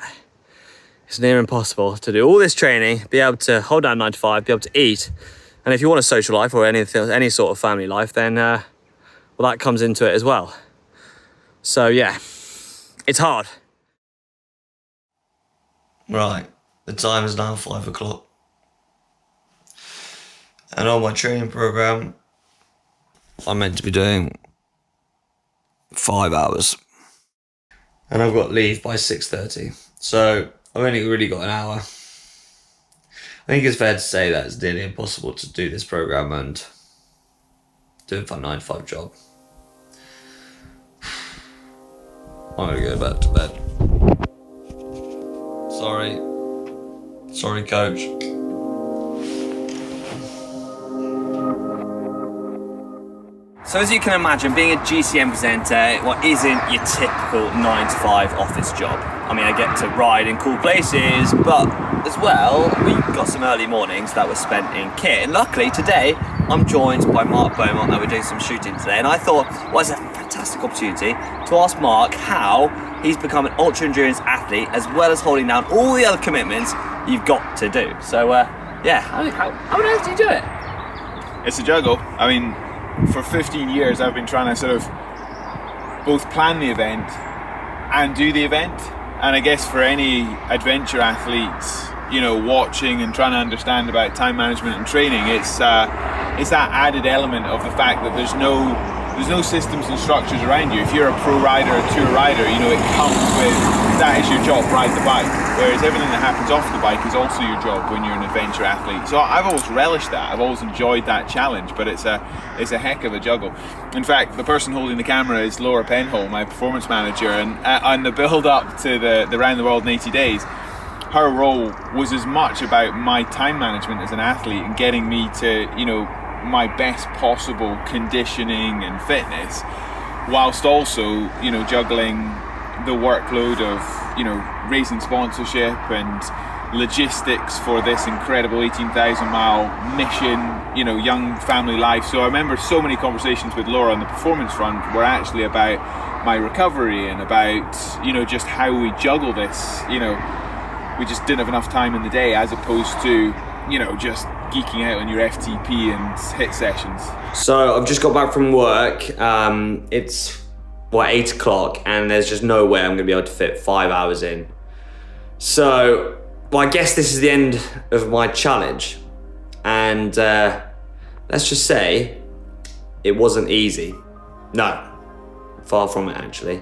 it's near impossible to do all this training, be able to hold down 9 to 5, be able to eat, and if you want a social life or any sort of family life, then well, that comes into it as well. So yeah, it's hard. Right, the time is now 5 o'clock. And on my training program, I'm meant to be doing 5 hours. And I've got leave by 6:30. So I've only really got an hour. I think it's fair to say that it's nearly impossible to do this program and do a 9 to 5 job. I'm gonna go back to bed. Sorry, coach. So as you can imagine, being a GCN presenter, isn't your typical 9 to 5 office job. I mean, I get to ride in cool places, but as well, we've got some early mornings that were spent in kit. And luckily today, I'm joined by Mark Beaumont, that we're doing some shooting today. And I thought, it's a fantastic opportunity to ask Mark how he's become an ultra endurance athlete, as well as holding down all the other commitments you've got to do. So how on earth do you do it? It's a juggle. I mean, for 15 years I've been trying to sort of both plan the event and do the event. And I guess for any adventure athletes, watching and trying to understand about time management and training, it's that added element of the fact that there's no systems and structures around you. If you're a pro rider, a tour rider, it comes with, that is your job, ride the bike. Whereas everything that happens off the bike is also your job when you're an adventure athlete. So I've always relished that. I've always enjoyed that challenge, but it's a heck of a juggle. In fact, the person holding the camera is Laura Penhall, my performance manager, and on the build up to the Round the World in 80 Days, her role was as much about my time management as an athlete and getting me to, my best possible conditioning and fitness, whilst also, juggling the workload of, racing sponsorship and logistics for this incredible 18,000 mile mission, young family life. So I remember so many conversations with Laura on the performance front were actually about my recovery and about, just how we juggle this. We just didn't have enough time in the day, as opposed to, just geeking out on your FTP and hit sessions. So I've just got back from work. It's 8 o'clock, and there's just no way I'm gonna be able to fit 5 hours in. So, I guess this is the end of my challenge. And let's just say it wasn't easy. No, far from it actually.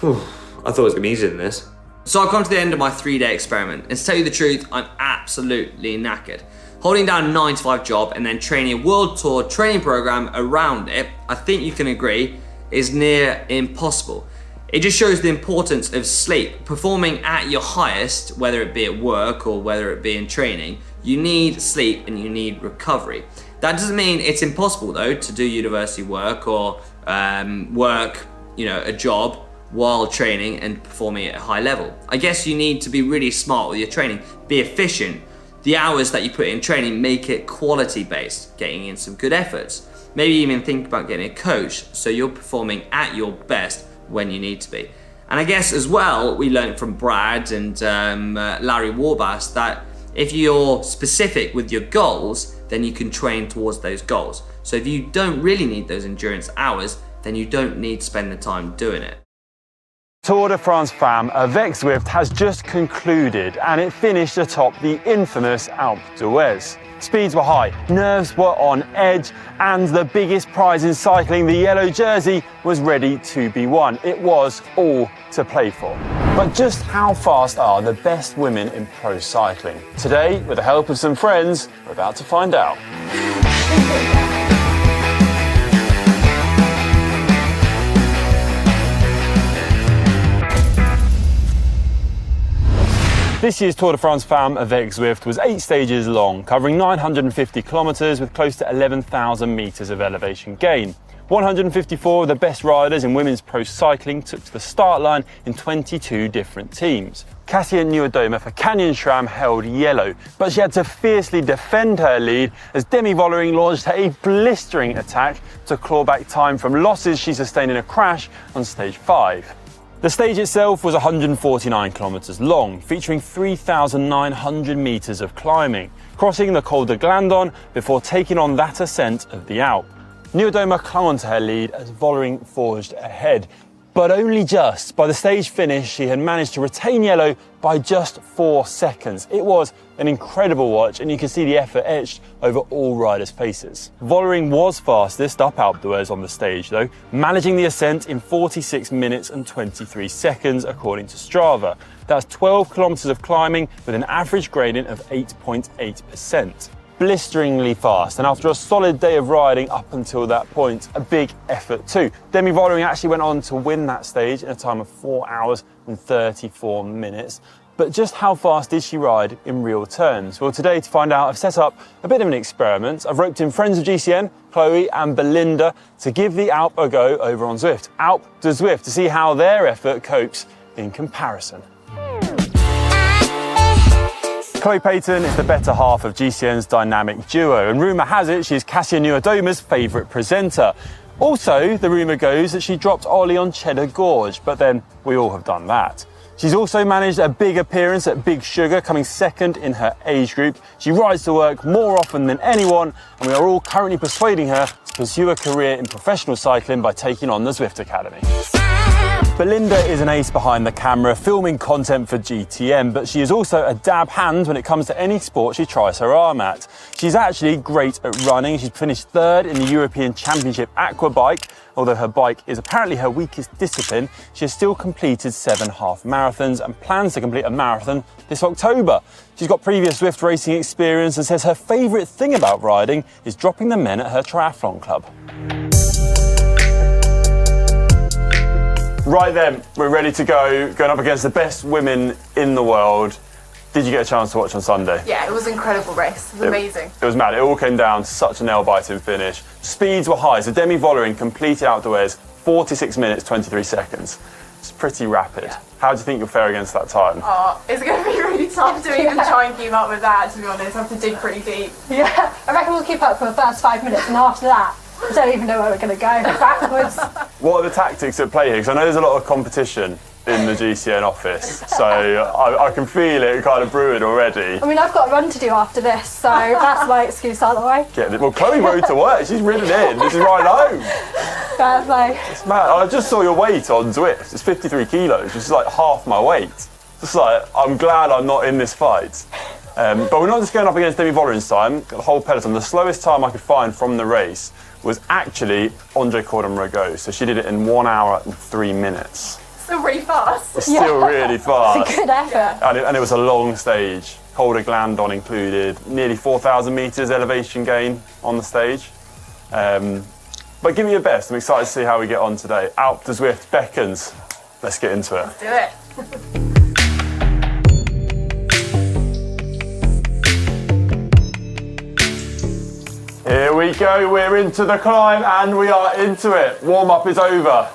Whew, I thought it was gonna be easier than this. So I've come to the end of my 3-day experiment, and to tell you the truth, I'm absolutely knackered. Holding down a 9 to 5 job and then training a world tour training program around it, I think you can agree, is near impossible. It just shows the importance of sleep. Performing at your highest, whether it be at work or whether it be in training, you need sleep and you need recovery. That doesn't mean it's impossible though to do university work or work, a job while training and performing at a high level. I guess you need to be really smart with your training, be efficient. The hours that you put in training, make it quality based, getting in some good efforts. Maybe even think about getting a coach so you're performing at your best when you need to be. And I guess as well, we learned from Brad and Larry Warbass that if you're specific with your goals, then you can train towards those goals. So if you don't really need those endurance hours, then you don't need to spend the time doing it. Tour de France Femmes avec Zwift has just concluded and it finished atop the infamous Alpe d'Huez. Speeds were high, nerves were on edge, and the biggest prize in cycling, the yellow jersey, was ready to be won. It was all to play for. But just how fast are the best women in pro cycling? Today, with the help of some friends, we're about to find out. This year's Tour de France Femmes avec Zwift was 8 stages long, covering 950 kilometres with close to 11,000 metres of elevation gain. 154 of the best riders in women's pro cycling took to the start line in 22 different teams. Kasia Nieuwedome for Canyon SRAM held yellow, but she had to fiercely defend her lead as Demi Vollering launched a blistering attack to claw back time from losses she sustained in a crash on stage 5. The stage itself was 149 kilometres long, featuring 3,900 metres of climbing, crossing the Col de Glandon before taking on that ascent of the Alpe. Nieuwedome clung onto her lead as Vollering forged ahead, but only just. By the stage finish, she had managed to retain yellow by just 4 seconds. It was an incredible watch, and you can see the effort etched over all riders' faces. Vollering was fastest up Alpe d'Huez on the stage though, managing the ascent in 46 minutes and 23 seconds according to Strava. That's 12 kilometres of climbing with an average gradient of 8.8%. Blisteringly fast, and after a solid day of riding up until that point, a big effort too. Demi Vollering actually went on to win that stage in a time of 4 hours and 34 minutes. But just how fast did she ride in real terms? Well, today to find out, I've set up a bit of an experiment. I've roped in friends of GCN, Chloe and Belinda, to give the Alpe a go over on Zwift. Alpe de Zwift, to see how their effort copes in comparison. Chloe Payton is the better half of GCN's dynamic duo, and rumour has it she's Kasia Nieuwedome's favourite presenter. Also, the rumour goes that she dropped Ollie on Cheddar Gorge, but then we all have done that. She's also managed a big appearance at Big Sugar, coming second in her age group. She rides to work more often than anyone, and we are all currently persuading her to pursue a career in professional cycling by taking on the Zwift Academy. Belinda is an ace behind the camera, filming content for GTN, but she is also a dab hand when it comes to any sport she tries her arm at. She's actually great at running. She's finished third in the European Championship Aquabike. Although her bike is apparently her weakest discipline, she has still completed 7 half marathons and plans to complete a marathon this October. She's got previous Zwift racing experience and says her favourite thing about riding is dropping the men at her triathlon club. Right then, we're ready to go, going up against the best women in the world. Did you get a chance to watch on Sunday? Yeah, it was an incredible race. It was amazing. It was mad. It all came down to such a nail-biting finish. Speeds were high, so Demi Vollering completed Alpe d'Huez 46 minutes, 23 seconds. It's pretty rapid. Yeah. How do you think you'll fare against that time? Oh, it's going to be really tough to even try and keep up with that, to be honest. I have to dig pretty deep. Yeah, I reckon we'll keep up for the first 5 minutes, and after that, I don't even know where we're going to go, backwards. What are the tactics at play here? Because I know there's a lot of competition in the GCN office, so I can feel it kind of brewing already. I mean, I've got a run to do after this, so that's my excuse out of the way. Well, Chloe rode to work. She's ridden in. This is right home. Fair play. It's mad. I just saw your weight on Zwift. It's 53 kilos, which is like half my weight. Just like, I'm glad I'm not in this fight. But we're not just going up against Demi Vollering's time. Got the whole peloton. The slowest time I could find from the race was actually Andre Cordon-Rago. So she did it in 1 hour and 3 minutes. Still really fast. It's still really fast. It's a good effort. And it was a long stage. Col de Glandon included, nearly 4,000 metres elevation gain on the stage. But give me your best. I'm excited to see how we get on today. Alpe de Zwift beckons. Let's get into it. Let's do it. Here we go, we're into the climb and we are into it. Warm-up is over.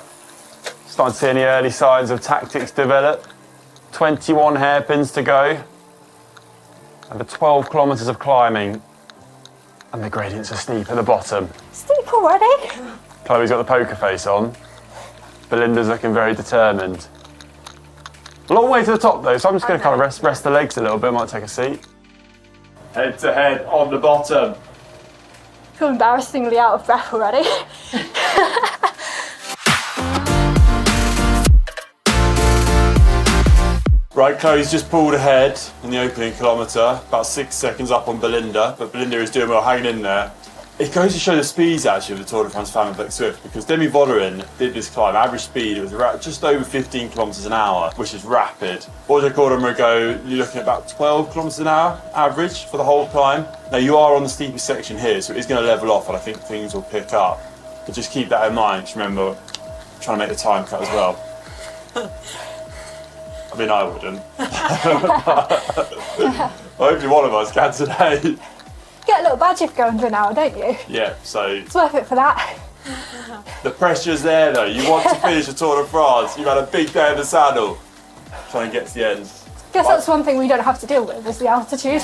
Starting to see any early signs of tactics develop. 21 hairpins to go. And the 12 kilometres of climbing. And the gradients are steep at the bottom. Steep already? Chloe's got the poker face on. Belinda's looking very determined. A long way to the top though, so I'm just going to kind of rest the legs a little bit, might take a seat. Head to head on the bottom. I feel embarrassingly out of breath already. Right, Chloe's just pulled ahead in the opening kilometre, about 6 seconds up on Belinda, but Belinda is doing well, hanging in there. It goes to show the speeds actually of the Tour de France Femmes avec Zwift, because Demi Vollering did this climb, average speed, it was just over 15 kilometres an hour, which is rapid. Roger Cordon-Rigaud, you're looking at about 12 kilometres an hour average for the whole climb. Now you are on the steepest section here, so it is going to level off and I think things will pick up. But just keep that in mind, just remember, trying to make the time cut as well. I mean, I wouldn't. Hopefully one of us can today. You get a little badge if you go under an hour, don't you? Yeah, so It's worth it for that. the pressure's there though. You want to finish the Tour de France. You've had a big day in the saddle. Trying to get to the end. I guess that's one thing we don't have to deal with, is the altitude.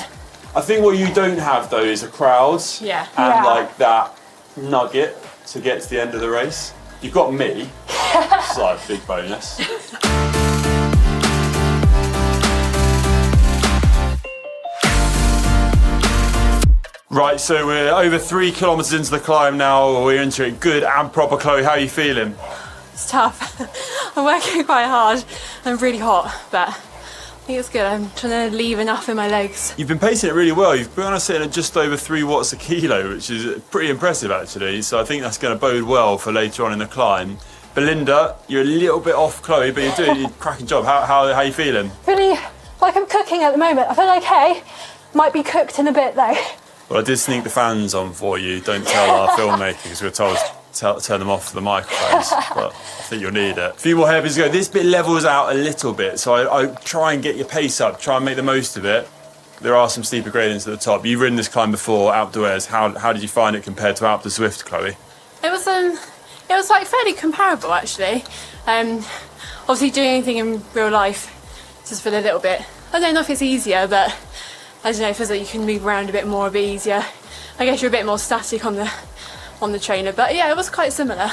I think what you don't have though is a crowd Yeah. and Yeah. like that nugget to get to the end of the race. You've got me, it's like a big bonus. Right, so we're over 3 kilometres into the climb now. We're into it good and proper. Chloe, how are you feeling? It's tough. I'm working quite hard. I'm really hot, but I think it's good. I'm trying to leave enough in my legs. You've been pacing it really well. You've been on sitting at just over 3 watts a kilo, which is pretty impressive actually. So I think that's going to bode well for later on in the climb. Belinda, you're a little bit off Chloe, but you're doing a cracking job. How are you feeling? Really, like I'm cooking at the moment. I feel okay. Might be cooked in a bit though. Well, I did sneak the fans on for you. Don't tell our filmmakers, because we were told to turn them off for the microphones, but I think you'll need it. A few more hairpins to go. This bit levels out a little bit, so I try and get your pace up, try and make the most of it. There are some steeper gradients at the top. You've ridden this climb before, Alpe d'Huez. How did you find it compared to Alpe d'Huez, Chloe? It was like fairly comparable actually. Obviously doing anything in real life just feel a little bit, I don't know if it's easier, but I don't know, it feels like you can move around a bit more, a bit easier. I guess you're a bit more static on the trainer, but yeah, it was quite similar.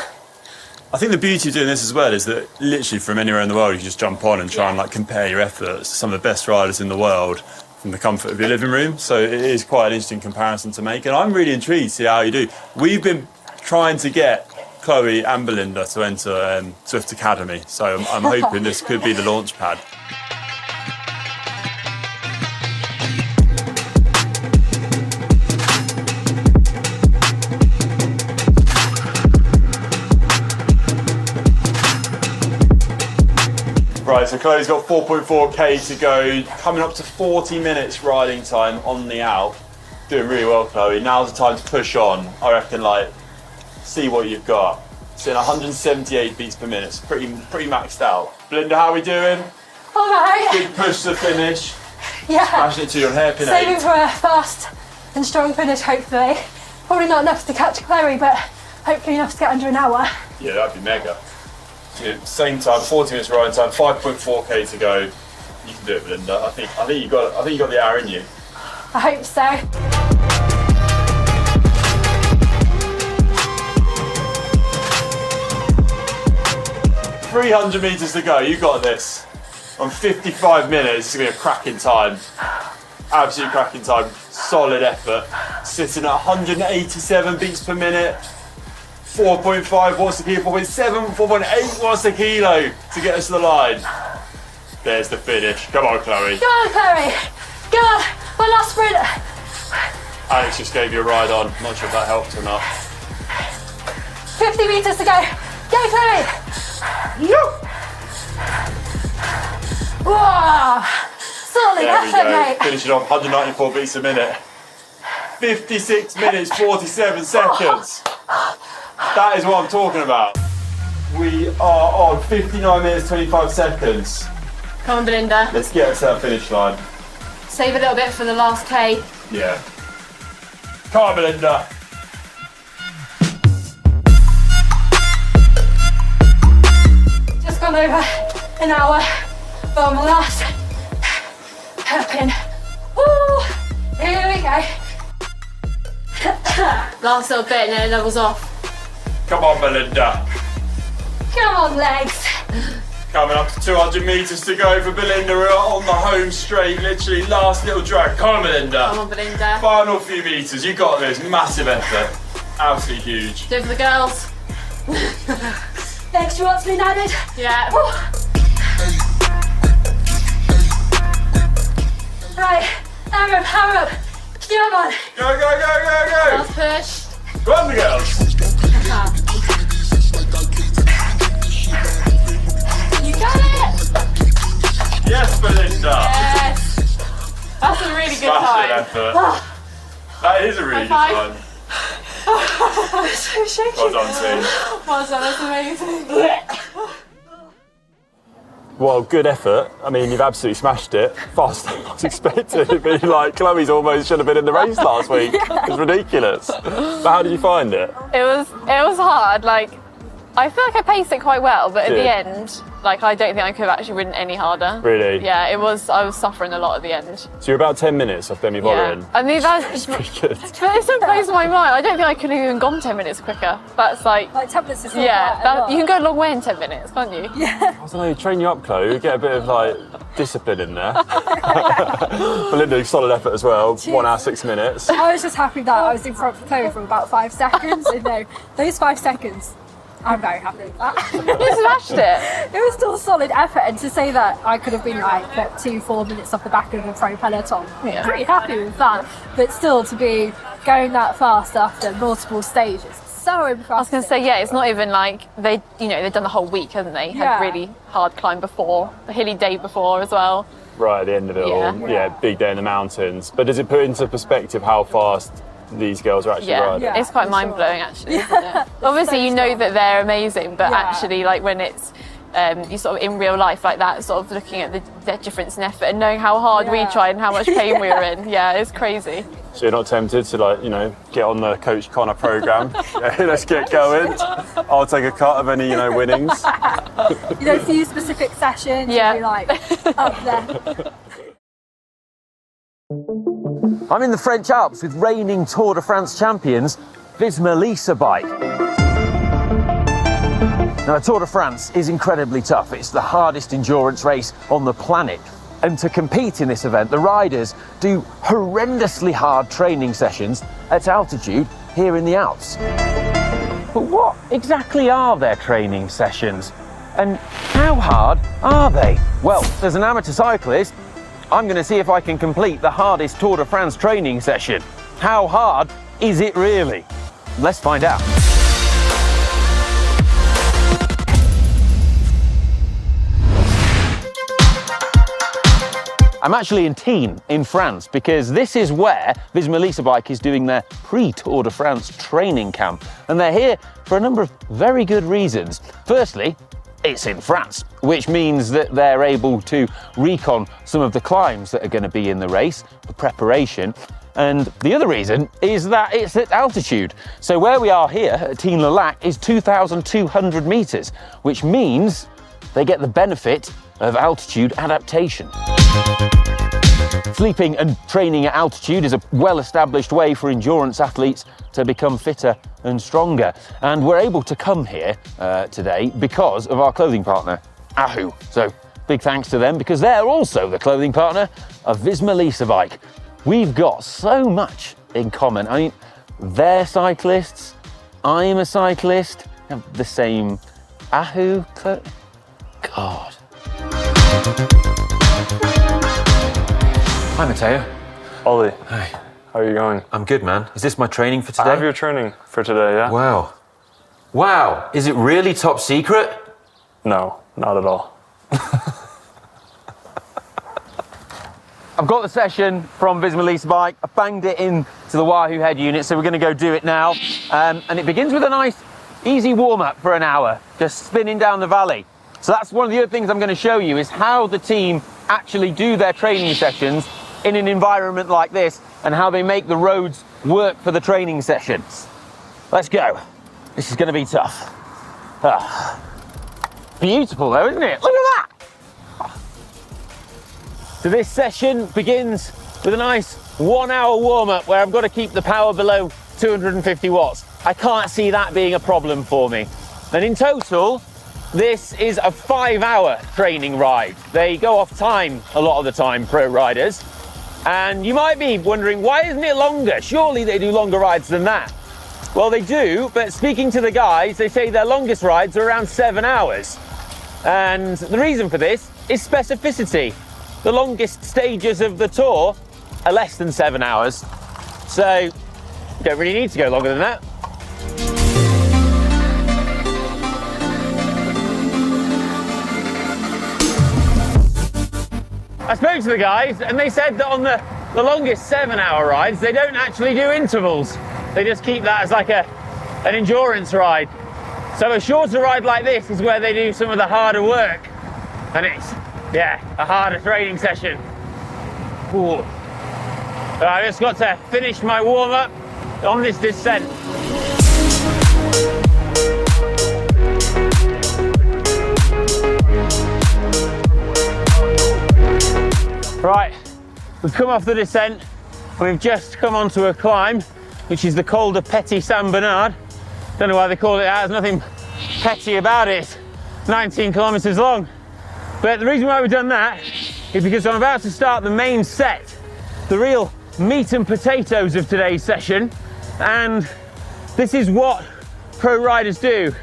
I think the beauty of doing this as well is that literally from anywhere in the world you can just jump on and try and like compare your efforts to some of the best riders in the world from the comfort of your living room. So it is quite an interesting comparison to make, and I'm really intrigued to see how you do. We've been trying to get Chloe and Belinda to enter Zwift Academy, so I'm hoping this could be the launch pad. Right, so Chloe's got 4.4k to go, coming up to 40 minutes riding time on the Alpe. Doing really well, Chloe. Now's the time to push on. I reckon, like, see what you've got. Sitting 178 beats per minute, it's pretty maxed out. Belinda, how are we doing? All right. Big push to finish. Yeah. Smashing it to your hairpin Saving 8. for a fast and strong finish, hopefully. Probably not enough to catch Chloe, but hopefully enough to get under an hour. Yeah, that'd be mega. Yeah, same time, 40 minutes riding time, 5.4k to go. You can do it, Belinda. I think you got the hour in you. I hope so. 300 metres to go, you got this. On 55 minutes, it's gonna be a cracking time. Absolute cracking time, solid effort. Sitting at 187 beats per minute. 4.5 watts a kilo, 4.7, 4.8 watts a kilo to get us to the line. There's the finish. Come on, Chloe. Go on, Chloe. Go on, my last sprint. Alex just gave you a ride on. Not sure if that helped or not. 50 metres to go. Go, Chloe. Whoa. Solid There we effort, go. mate. Finishing off 194 beats a minute. 56 minutes, 47 seconds. That is what I'm talking about. We are on 59 minutes, 25 seconds. Come on, Belinda. Let's get to that finish line. Save a little bit for the last K. Yeah. Come on, Belinda. Just gone over an hour, but on my last hairpin. Woo! Here we go. Last little bit and then it levels off. Come on, Belinda. Come on, legs. Coming up to 200 metres to go for Belinda. We're on the home straight, literally last little drag. Come on, Belinda. Come on, Belinda. Final few metres, you got this. Massive effort. Absolutely huge. Do it for the girls. Extra what's been added. Yeah. Right, hammer up. Come on. Go, go, go, go, go. Last push. Go on, the girls. You got it. Yes, Belinda. Yes. That's a really good Smashing time. effort. That is a really good High time. I'm so shaky. Well done, team. Well done, that's amazing. Well, good effort. I mean, you've absolutely smashed it. Faster than I was expecting. It'd be like Chloe's almost should have been in the race last week. It's ridiculous. But how did you find it? It was hard. Like, I feel like I paced it quite well, but at Did. the end, like, I don't think I could have actually ridden any harder. Really? Yeah, I was suffering a lot at the end. So you're about 10 minutes off Demi Vollering. I mean, that's pretty good. But it still blows my mind. I don't think I could have even gone 10 minutes quicker. That's like 10 minutes is you can go a long way in 10 minutes, can't you? Yeah. I don't know, train you up, Chloe. Get a bit of like discipline in there. Belinda, solid effort as well. Cheers. 1 hour, 6 minutes. I was just happy that I was in front of Chloe for about 5 seconds. And no, those 5 seconds, I'm very happy with that. You smashed it. It was still a solid effort, and to say that I could have been like 2-4 minutes off the back of a pro peloton, Yeah. pretty happy with that. But still, to be going that fast after multiple stages, so impressive. I was going to say, yeah, it's not even like they've done the whole week, haven't they? Yeah. Had really hard climb before, a hilly day before as well. Right at the end of it all. Yeah, big day in the mountains. But does it put into perspective how fast these girls are actually riding? Yeah, it's quite mind-blowing actually, isn't it? Obviously you know that they're amazing, but actually like when it's you sort of in real life like that, sort of looking at the difference in effort and knowing how hard we tried and how much pain we were in, it's crazy. So you're not tempted to get on the Coach Connor programme? Let's get going. I'll take a cut of any winnings. A few specific sessions, and be like up there. I'm in the French Alps with reigning Tour de France champions, Visma-Lease bike. Now, the Tour de France is incredibly tough. It's the hardest endurance race on the planet. And to compete in this event, the riders do horrendously hard training sessions at altitude here in the Alps. But what exactly are their training sessions? And how hard are they? Well, as an amateur cyclist, I'm going to see if I can complete the hardest Tour de France training session. How hard is it really? Let's find out. I'm actually in Tignes in France because this is where Visma-Lease bike is doing their pre-Tour de France training camp. And they're here for a number of very good reasons. Firstly, it's in France, which means that they're able to recon some of the climbs that are going to be in the race for preparation. And the other reason is that it's at altitude. So where we are here at Tignes-le-Lac is 2,200 meters, which means they get the benefit of altitude adaptation. Sleeping and training at altitude is a well-established way for endurance athletes to become fitter and stronger. And we're able to come here today because of our clothing partner, Aero. So big thanks to them because they're also the clothing partner of Visma-Lease bike. We've got so much in common. I mean, they're cyclists, I'm a cyclist, have the same Aero. God. Hi, Matteo. Ollie. Hi. How are you going? I'm good, man. Is this my training for today? I have your training for today, yeah? Wow. Wow, is it really top secret? No, not at all. I've got the session from Visma-Lease bike. I banged it into the Wahoo head unit, so we're going to go do it now. And it begins with a nice, easy warm-up for an hour, just spinning down the valley. So that's one of the other things I'm going to show you is how the team actually do their training sessions in an environment like this and how they make the roads work for the training sessions. Let's go. This is going to be tough. Beautiful though, isn't it? Look at that. So this session begins with a nice 1 hour warm-up where I've got to keep the power below 250 watts. I can't see that being a problem for me. And in total, This is a 5-hour training ride. They go off time a lot of the time, pro riders. And you might be wondering, why isn't it longer? Surely they do longer rides than that. Well, they do, but speaking to the guys, they say their longest rides are around 7 hours. And the reason for this is specificity. The longest stages of the tour are less than 7 hours. So you don't really need to go longer than that. I spoke to the guys and they said that on the longest 7-hour rides, they don't actually do intervals. They just keep that as like an endurance ride. So a shorter ride like this is where they do some of the harder work. And it's, yeah, a harder training session. Ooh. But I just got to finish my warm-up on this descent. Right, we've come off the descent and we've just come onto a climb, which is the Col de Petit Saint Bernard. Don't know why they call it that, there's nothing petty about it. It's 19 kilometers long. But the reason why we've done that is because I'm about to start the main set, the real meat and potatoes of today's session. And this is what pro riders do.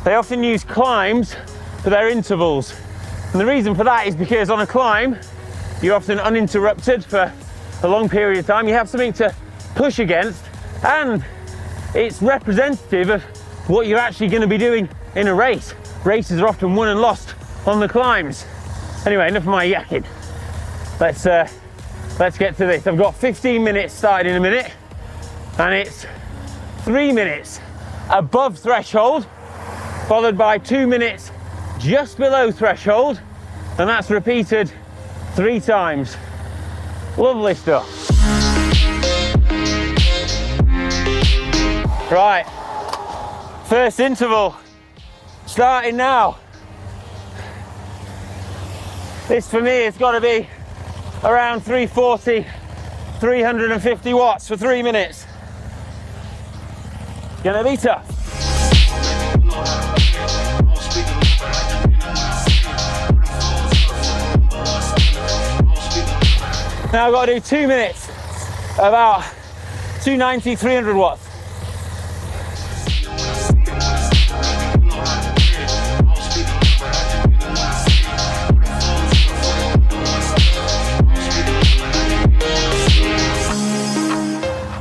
They often use climbs for their intervals. And the reason for that is because on a climb, you're often uninterrupted for a long period of time. You have something to push against, and it's representative of what you're actually going to be doing in a race. Races are often won and lost on the climbs. Anyway, enough of my yakking. Let's get to this. I've got 15 minutes starting in a minute, and it's 3 minutes above threshold, followed by 2 minutes just below threshold, and that's repeated 3 times. Lovely stuff. Right, first interval, starting now. This for me has got to be around 340, 350 watts for 3 minutes. Gonna be tough. Now I've got to do 2 minutes, about 290, 300 watts.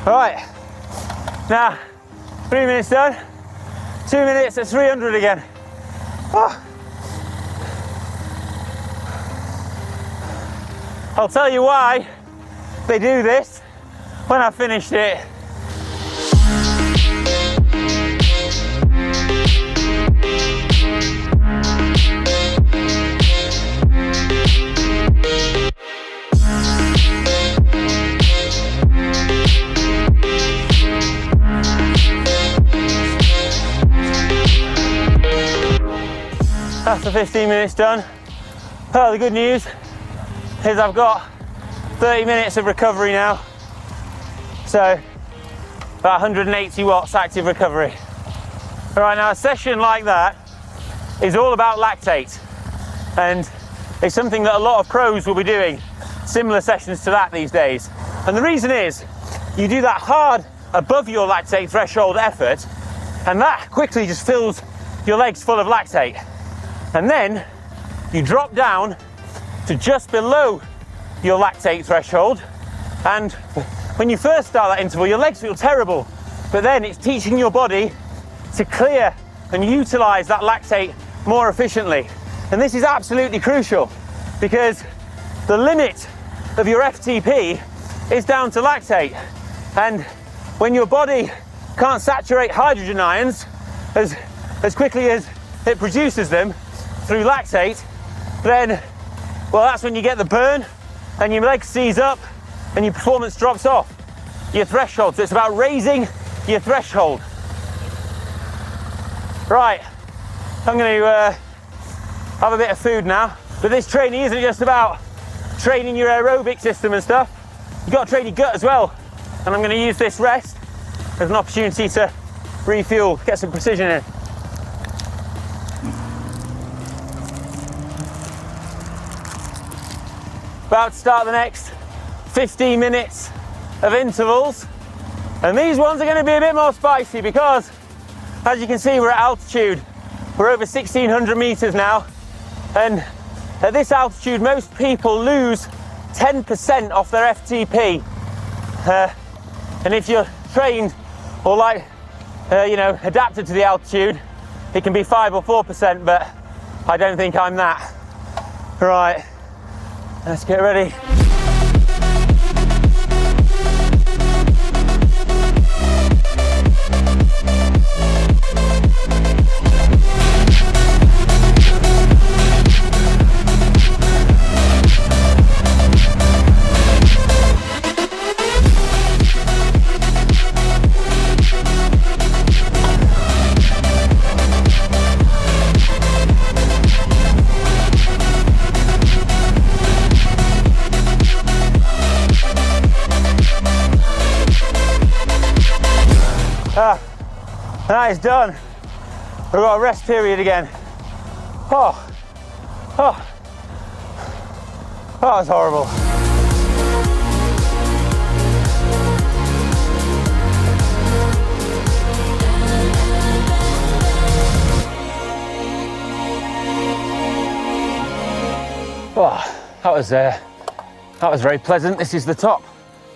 All right, now 3 minutes done, 2 minutes at 300 again. Oh. I'll tell you why they do this when I've finished it. That's the 15 minutes done. Oh, the good news is I've got 30 minutes of recovery now. So about 180 watts active recovery. All right, now a session like that is all about lactate. And it's something that a lot of pros will be doing, similar sessions to that these days. And the reason is, you do that hard above your lactate threshold effort, and that quickly just fills your legs full of lactate. And then you drop down to just below your lactate threshold, and when you first start that interval, your legs feel terrible, but then it's teaching your body to clear and utilize that lactate more efficiently. And this is absolutely crucial, because the limit of your FTP is down to lactate, and when your body can't saturate hydrogen ions as quickly as it produces them through lactate, then, well, that's when you get the burn and your legs seize up and your performance drops off your threshold. So it's about raising your threshold. Right, I'm going to have a bit of food now, but this training isn't just about training your aerobic system and stuff. You've got to train your gut as well, and I'm going to use this rest as an opportunity to refuel, get some precision in. About to start the next 15 minutes of intervals. And these ones are going to be a bit more spicy because, as you can see, we're at altitude. We're over 1,600 meters now. And at this altitude, most people lose 10% off their FTP. And if you're trained or adapted to the altitude, it can be 5 or 4%, but I don't think I'm that. Right, let's get ready. That is done. We've got a rest period again. Oh, that was horrible. Oh, that was very pleasant. This is the top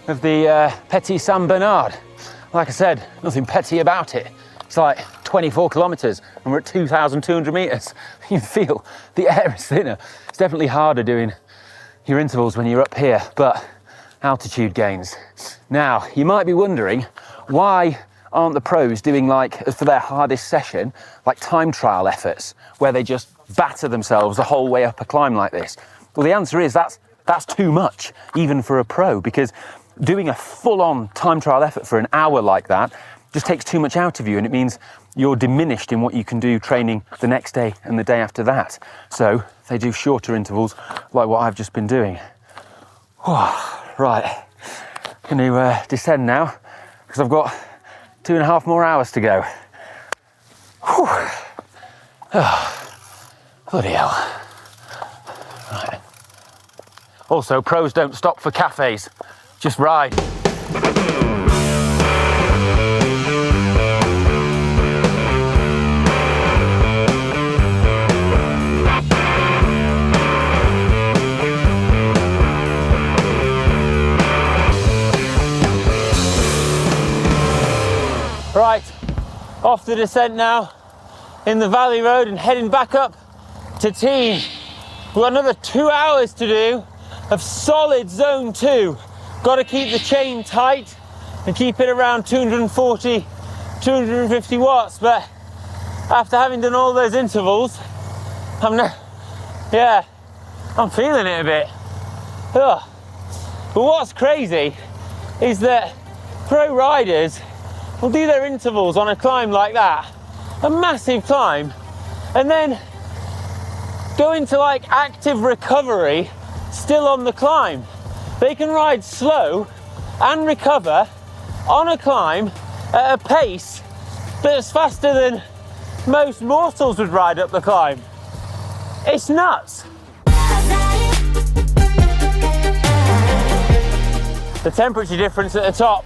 of the Petit Saint Bernard. Like I said, nothing petty about it. It's like 24 kilometers and we're at 2,200 meters. You feel the air is thinner. It's definitely harder doing your intervals when you're up here, but altitude gains. Now, you might be wondering, why aren't the pros doing, like, for their hardest session, like time trial efforts, where they just batter themselves the whole way up a climb like this? Well, the answer is that's too much, even for a pro, because doing a full-on time trial effort for an hour like that just takes too much out of you, and it means you're diminished in what you can do training the next day and the day after that. So they do shorter intervals like what I've just been doing. Right, going to descend now because I've got 2.5 more hours to go. Bloody hell. Right. Also, pros don't stop for cafes, just ride. Right, off the descent now in the valley road and heading back up to team. We've got another 2 hours to do of solid zone 2. Got to keep the chain tight and keep it around 240, 250 watts. But after having done all those intervals, I'm feeling it a bit. Ugh. But what's crazy is that pro riders will do their intervals on a climb like that, a massive climb, and then go into like active recovery still on the climb. They can ride slow and recover on a climb at a pace that's faster than most mortals would ride up the climb. It's nuts. The temperature difference at the top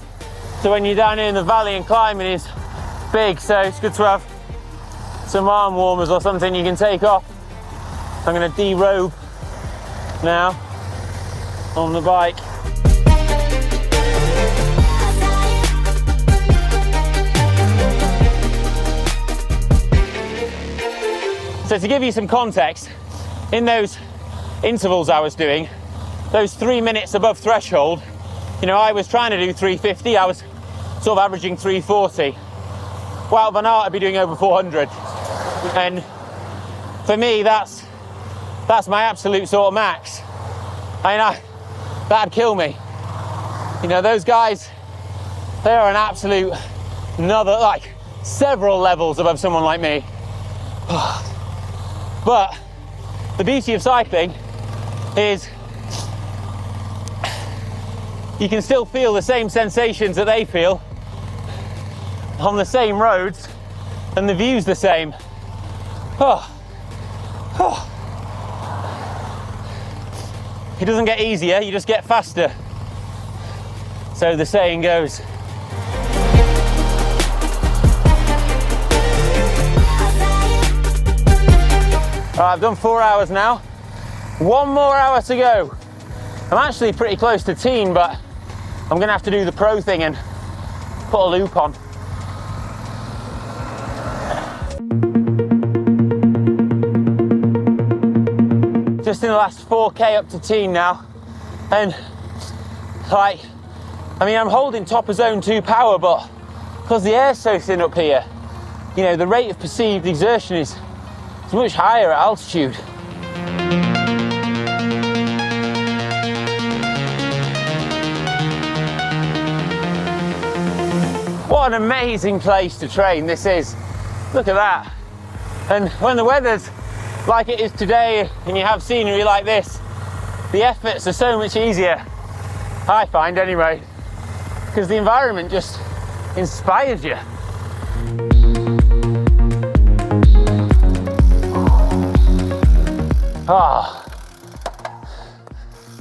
to when you're down here in the valley and climbing is big, so it's good to have some arm warmers or something you can take off. I'm going to derobe now on the bike. So to give you some context, in those intervals I was doing, those 3 minutes above threshold, you know, I was trying to do 350, I was sort of averaging 340. Well, Van Aert I'd be doing over 400. And for me, that's my absolute sort of max. I mean, that'd kill me. You know, those guys, they are an absolute another, like, several levels above someone like me. But the beauty of cycling is you can still feel the same sensations that they feel on the same roads, and the view's the same. it doesn't get easier, you just get faster. So the saying goes. All right, I've done 4 hours now. 1 more hour to go. I'm actually pretty close to teen, but I'm gonna have to do the pro thing and put a loop on. Just in the last 4K up to teen now. And like, I mean, I'm holding top of zone 2 power, but because the air's so thin up here, you know, the rate of perceived exertion is much higher at altitude. What an amazing place to train this is. Look at that. And when the weather's like it is today and you have scenery like this, the efforts are so much easier, I find anyway, because the environment just inspires you. Ah,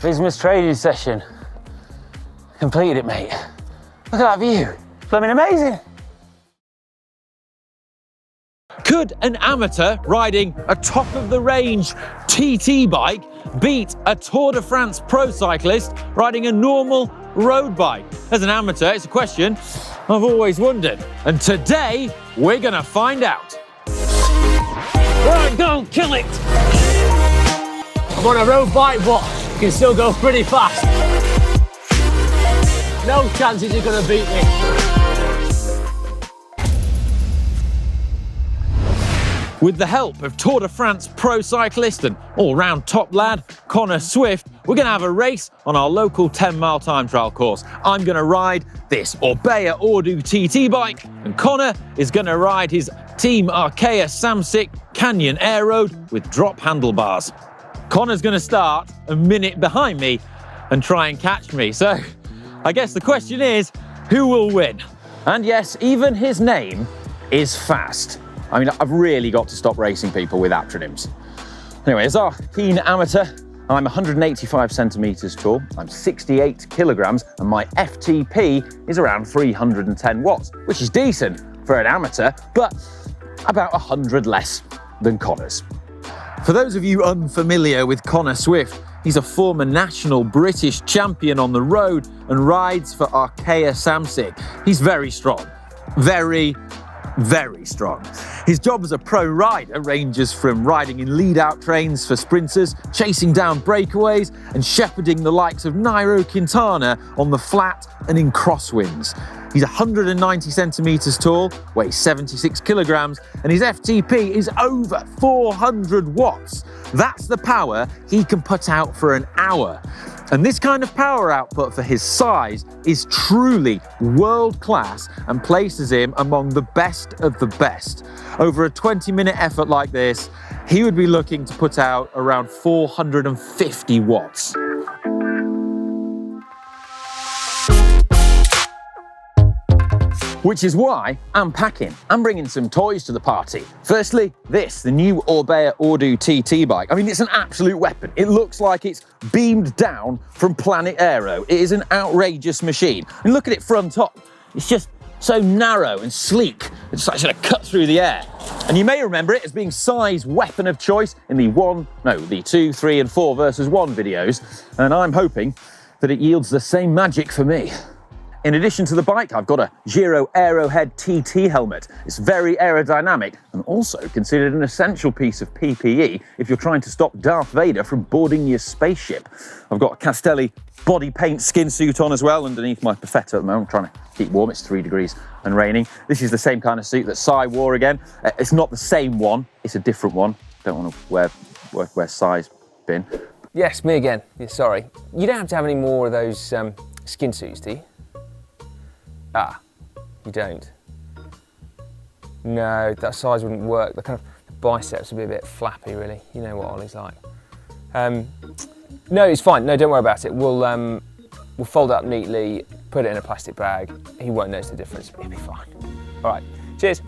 Visma's training session. Completed it, mate. Look at that view. Blooming amazing. Could an amateur riding a top of the range TT bike beat a Tour de France pro cyclist riding a normal road bike? As an amateur, it's a question I've always wondered. And today, we're gonna find out. Right, go, kill it. I'm on a road bike, but you can still go pretty fast. No chances you're gonna beat me. With the help of Tour de France pro cyclist and all-round top lad, Connor Swift, we're gonna have a race on our local 10-mile time trial course. I'm gonna ride this Orbea Ordu TT bike, and Connor is gonna ride his Team Arkea Samsic Canyon Aero with drop handlebars. Connor's gonna start a minute behind me and try and catch me. So I guess the question is, who will win? And yes, even his name is fast. I mean, I've really got to stop racing people with acronyms. Anyway, as our keen amateur, I'm 185 centimeters tall, I'm 68 kilograms, and my FTP is around 310 watts, which is decent for an amateur, but about 100 less than Connor's. For those of you unfamiliar with Connor Swift, he's a former national British champion on the road and rides for Arkea Samsic. He's very strong, very strong. His job as a pro rider ranges from riding in lead-out trains for sprinters, chasing down breakaways, and shepherding the likes of Nairo Quintana on the flat and in crosswinds. He's 190 centimeters tall, weighs 76 kilograms, and his FTP is over 400 watts. That's the power he can put out for an hour. And this kind of power output for his size is truly world-class and places him among the best of the best. Over a 20-minute effort like this, he would be looking to put out around 450 watts. Which is why I'm packing. I'm bringing some toys to the party. Firstly, this, the new Orbea Ordu TT bike. I mean, it's an absolute weapon. It looks like it's beamed down from Planet Aero. It is an outrageous machine. And look at it front up. It's just so narrow and sleek. It's like sort of cut through the air. And you may remember it as being Cy's weapon of choice in the 2, 3 and 4 versus 1 videos. And I'm hoping that it yields the same magic for me. In addition to the bike, I've got a Giro Aerohead TT helmet. It's very aerodynamic and also considered an essential piece of PPE if you're trying to stop Darth Vader from boarding your spaceship. I've got a Castelli body paint skin suit on as well underneath my Perfetto at the moment. I'm trying to keep warm, it's 3 degrees and raining. This is the same kind of suit that Cy wore again. It's not the same one, it's a different one. Don't want to where Cy's been. Yes, me again. Yeah, sorry. You don't have to have any more of those skin suits, do you? Ah, you don't? No, that size wouldn't work. The kind of biceps would be a bit flappy, really. You know what Ollie's like. No, it's fine. No, don't worry about it. We'll fold it up neatly, put it in a plastic bag. He won't notice the difference. It'll be fine. All right, cheers.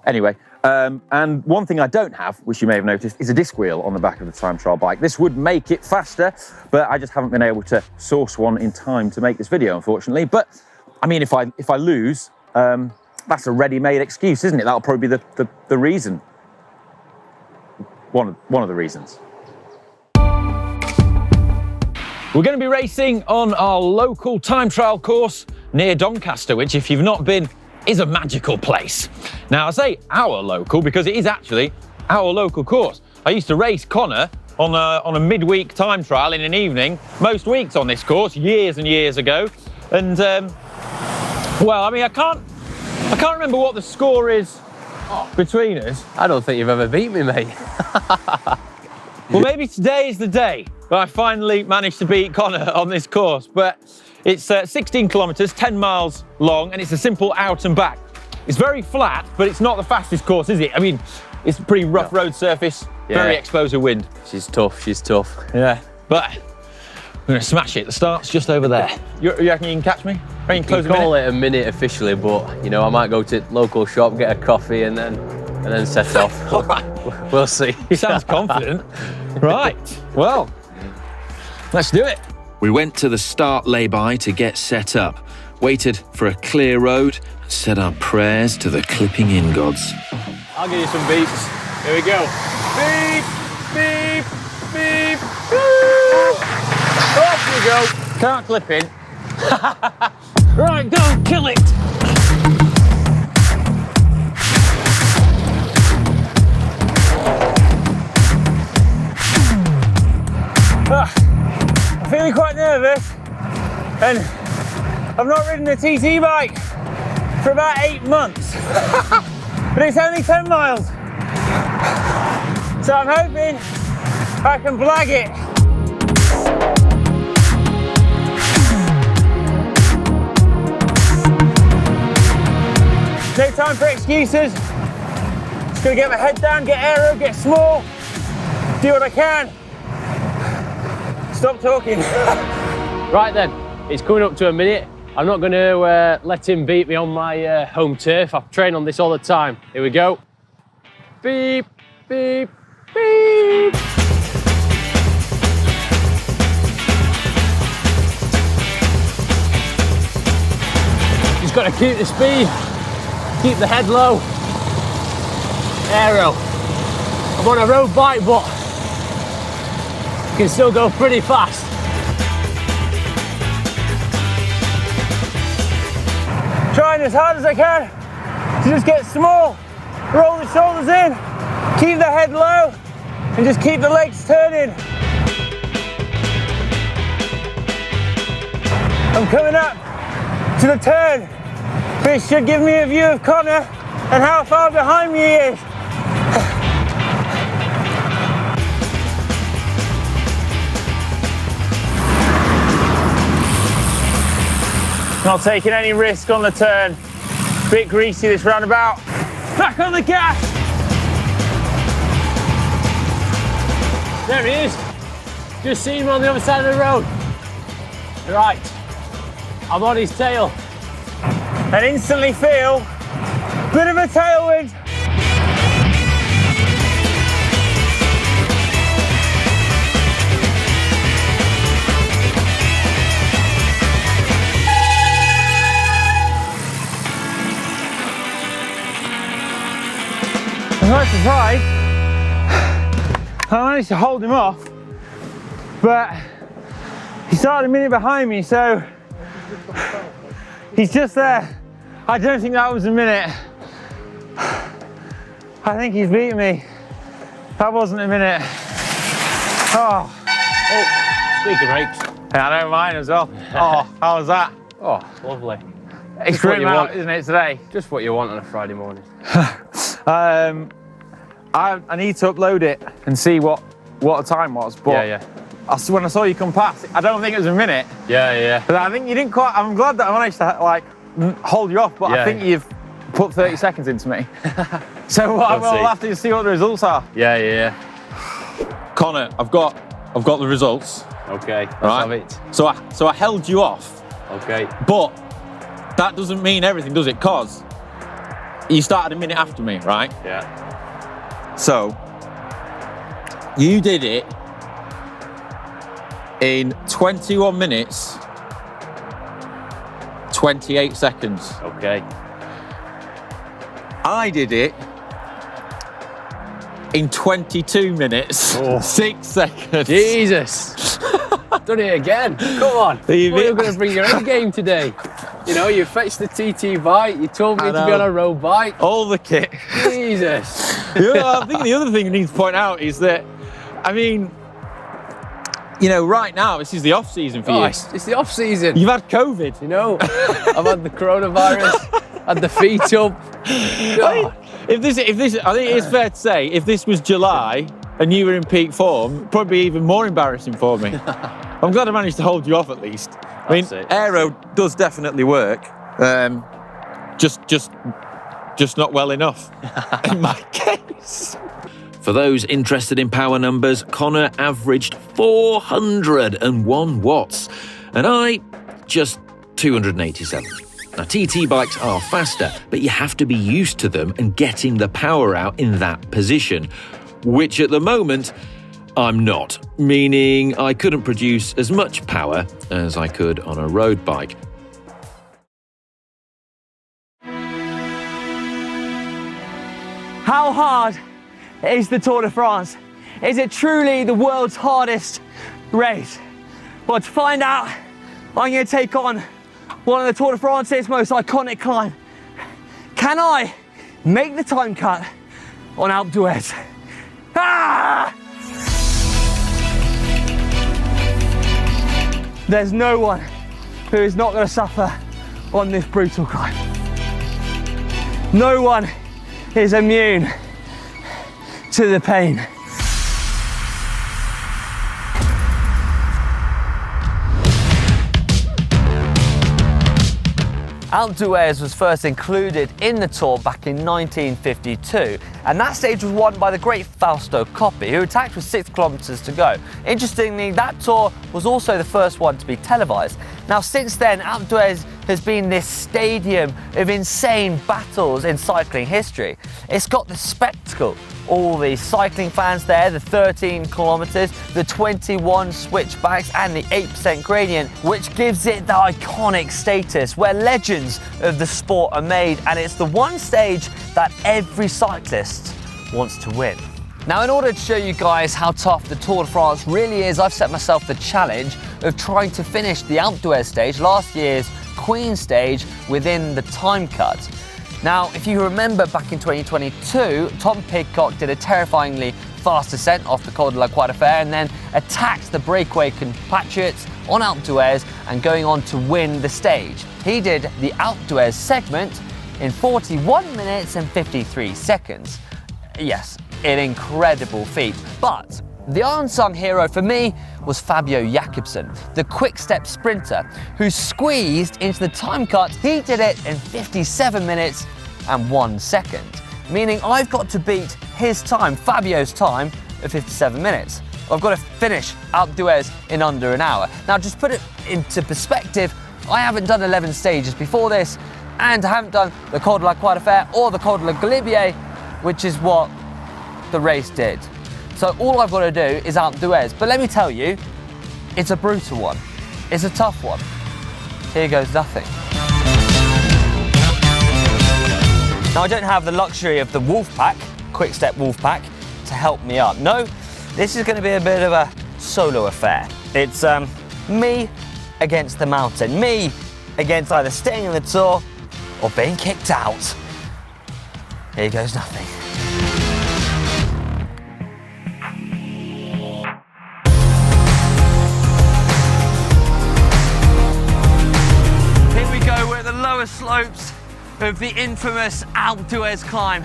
Anyway, and one thing I don't have, which you may have noticed, is a disc wheel on the back of the time trial bike. This would make it faster, but I just haven't been able to source one in time to make this video, unfortunately. But I mean, if I lose, that's a ready-made excuse, isn't it? That'll probably be the reason. One of the reasons. We're going to be racing on our local time trial course near Doncaster, which, if you've not been, is a magical place. Now, I say our local because it is actually our local course. I used to race Connor on a midweek time trial in an evening, most weeks on this course, years and years ago. And, well, I mean, I can't remember what the score is between us. I don't think you've ever beat me, mate. Well, maybe today is the day that I finally managed to beat Connor on this course, but it's 16 kilometres, 10 miles long, and it's a simple out and back. It's very flat, but it's not the fastest course, is it? I mean, it's a pretty rough road surface, very exposed to wind. She's tough, she's tough. Yeah, but we're going to smash it. The start's just over there. You reckon you can catch me? You can call it a minute officially, but, you know, I might go to local shop, get a coffee, and then set off. All right. We'll see. He sounds confident. Right, well, let's do it. We went to the start lay-by to get set up, waited for a clear road, and said our prayers to the clipping-in gods. I'll give you some beeps. Here we go. Beep, beep, beep, beep. Off you go. Can't clip in. Right, go and kill it. I'm feeling quite nervous, and I've not ridden a TT bike for about 8 months, but it's only 10 miles, so I'm hoping I can blag it. No time for excuses. Just gonna get my head down, get aero, get small, do what I can. Stop talking. Right then, it's coming up to a minute. I'm not going to let him beat me on my home turf. I train on this all the time. Here we go. Beep, beep, beep. Just got to keep the speed, keep the head low. Aero. I'm on a road bike, but can still go pretty fast. Trying as hard as I can to just get small, roll the shoulders in, keep the head low, and just keep the legs turning. I'm coming up to the turn, which should give me a view of Connor and how far behind me he is. Not taking any risk on the turn. Bit greasy this roundabout. Back on the gas. There he is. Just seen him on the other side of the road. Right, I'm on his tail. And instantly feel a bit of a tailwind. I'm quite surprised I managed to hold him off, but he started a minute behind me, so he's just there. I don't think that was a minute. I think he's beat me. That wasn't a minute. Oh, squeaky brakes. Yeah, I know mine as well. Oh, how was that? Oh, lovely. It's grim out, isn't it, today? Just what you want on a Friday morning. I need to upload it and see what the time was, but when I saw you come past, I don't think it was a minute. Yeah. But I think you didn't quite. I'm glad that I managed to like hold you off, but I think you've put 30 seconds into me. So we'll have to see what the results are. Yeah. Connor, I've got the results. Okay, let's right. have it. So I held you off. Okay. But that doesn't mean everything, does it? Cause You started a minute after me, right? Yeah. So, you did it in 21 minutes, 28 seconds. Okay. I did it in 22 minutes, 6 seconds. Jesus. Done it again. Come on. You're going to bring your A game today. You know, you fetched the TT bike, you told me to be on a road bike. All the kit. Jesus. I think the other thing I need to point out is that, I mean, you know, right now, this is the off-season for you. It's the off-season. You've had COVID. You know, I've had the coronavirus, had the feet up. If this, I think it's fair to say, if this was July and you were in peak form, it'd probably be even more embarrassing for me. I'm glad I managed to hold you off at least. I mean, Aero does definitely work. Just not well enough in my case. For those interested in power numbers, Connor averaged 401 watts, and I just 287. Now, TT bikes are faster, but you have to be used to them and getting the power out in that position, which at the moment, I'm not, meaning I couldn't produce as much power as I could on a road bike. How hard is the Tour de France? Is it truly the world's hardest race? Well, to find out, I'm going to take on one of the Tour de France's most iconic climb. Can I make the time cut on Alpe d'Huez? Ah! There's no one who is not going to suffer on this brutal climb. No one is immune to the pain. Alpe d'Huez was first included in the Tour back in 1952, and that stage was won by the great Fausto Coppi, who attacked with 6 kilometers to go. Interestingly, that Tour was also the first one to be televised. Now, since then, Alpe d'Huez has been this stadium of insane battles in cycling history. It's got the spectacle, all the cycling fans there, the 13 kilometers, the 21 switchbacks, and the 8% gradient, which gives it the iconic status where legends of the sport are made, and it's the one stage that every cyclist wants to win. Now, in order to show you guys how tough the Tour de France really is, I've set myself the challenge of trying to finish the Alpe d'Huez stage, last year's Queen stage, within the time cut. Now, if you remember back in 2022, Tom Pidcock did a terrifyingly fast descent off the Col de la Croix de Fer and then attacked the breakaway compatriots on Alpe d'Huez and going on to win the stage. He did the Alpe d'Huez segment in 41 minutes and 53 seconds. Yes, an incredible feat, but the unsung hero for me was Fabio Jakobsen, the quick-step sprinter who squeezed into the time cut. He did it in 57 minutes and 1 second, meaning I've got to beat his time, Fabio's time, of 57 minutes. I've got to finish Alpe d'Huez in under an hour. Now, just put it into perspective, I haven't done 11 stages before this, and I haven't done the Col de la Croix de Fer or the Col de la Galibier, which is what the race did. So all I've got to do is Alpe d'Huez. But let me tell you, it's a brutal one. It's a tough one. Here goes nothing. Now, I don't have the luxury of the Wolfpack, Quick-Step Wolfpack, to help me up. No, this is going to be a bit of a solo affair. It's me against the mountain. Me against either staying in the Tour or being kicked out. Here goes nothing. Lowest slopes of the infamous Alpe d'Huez climb.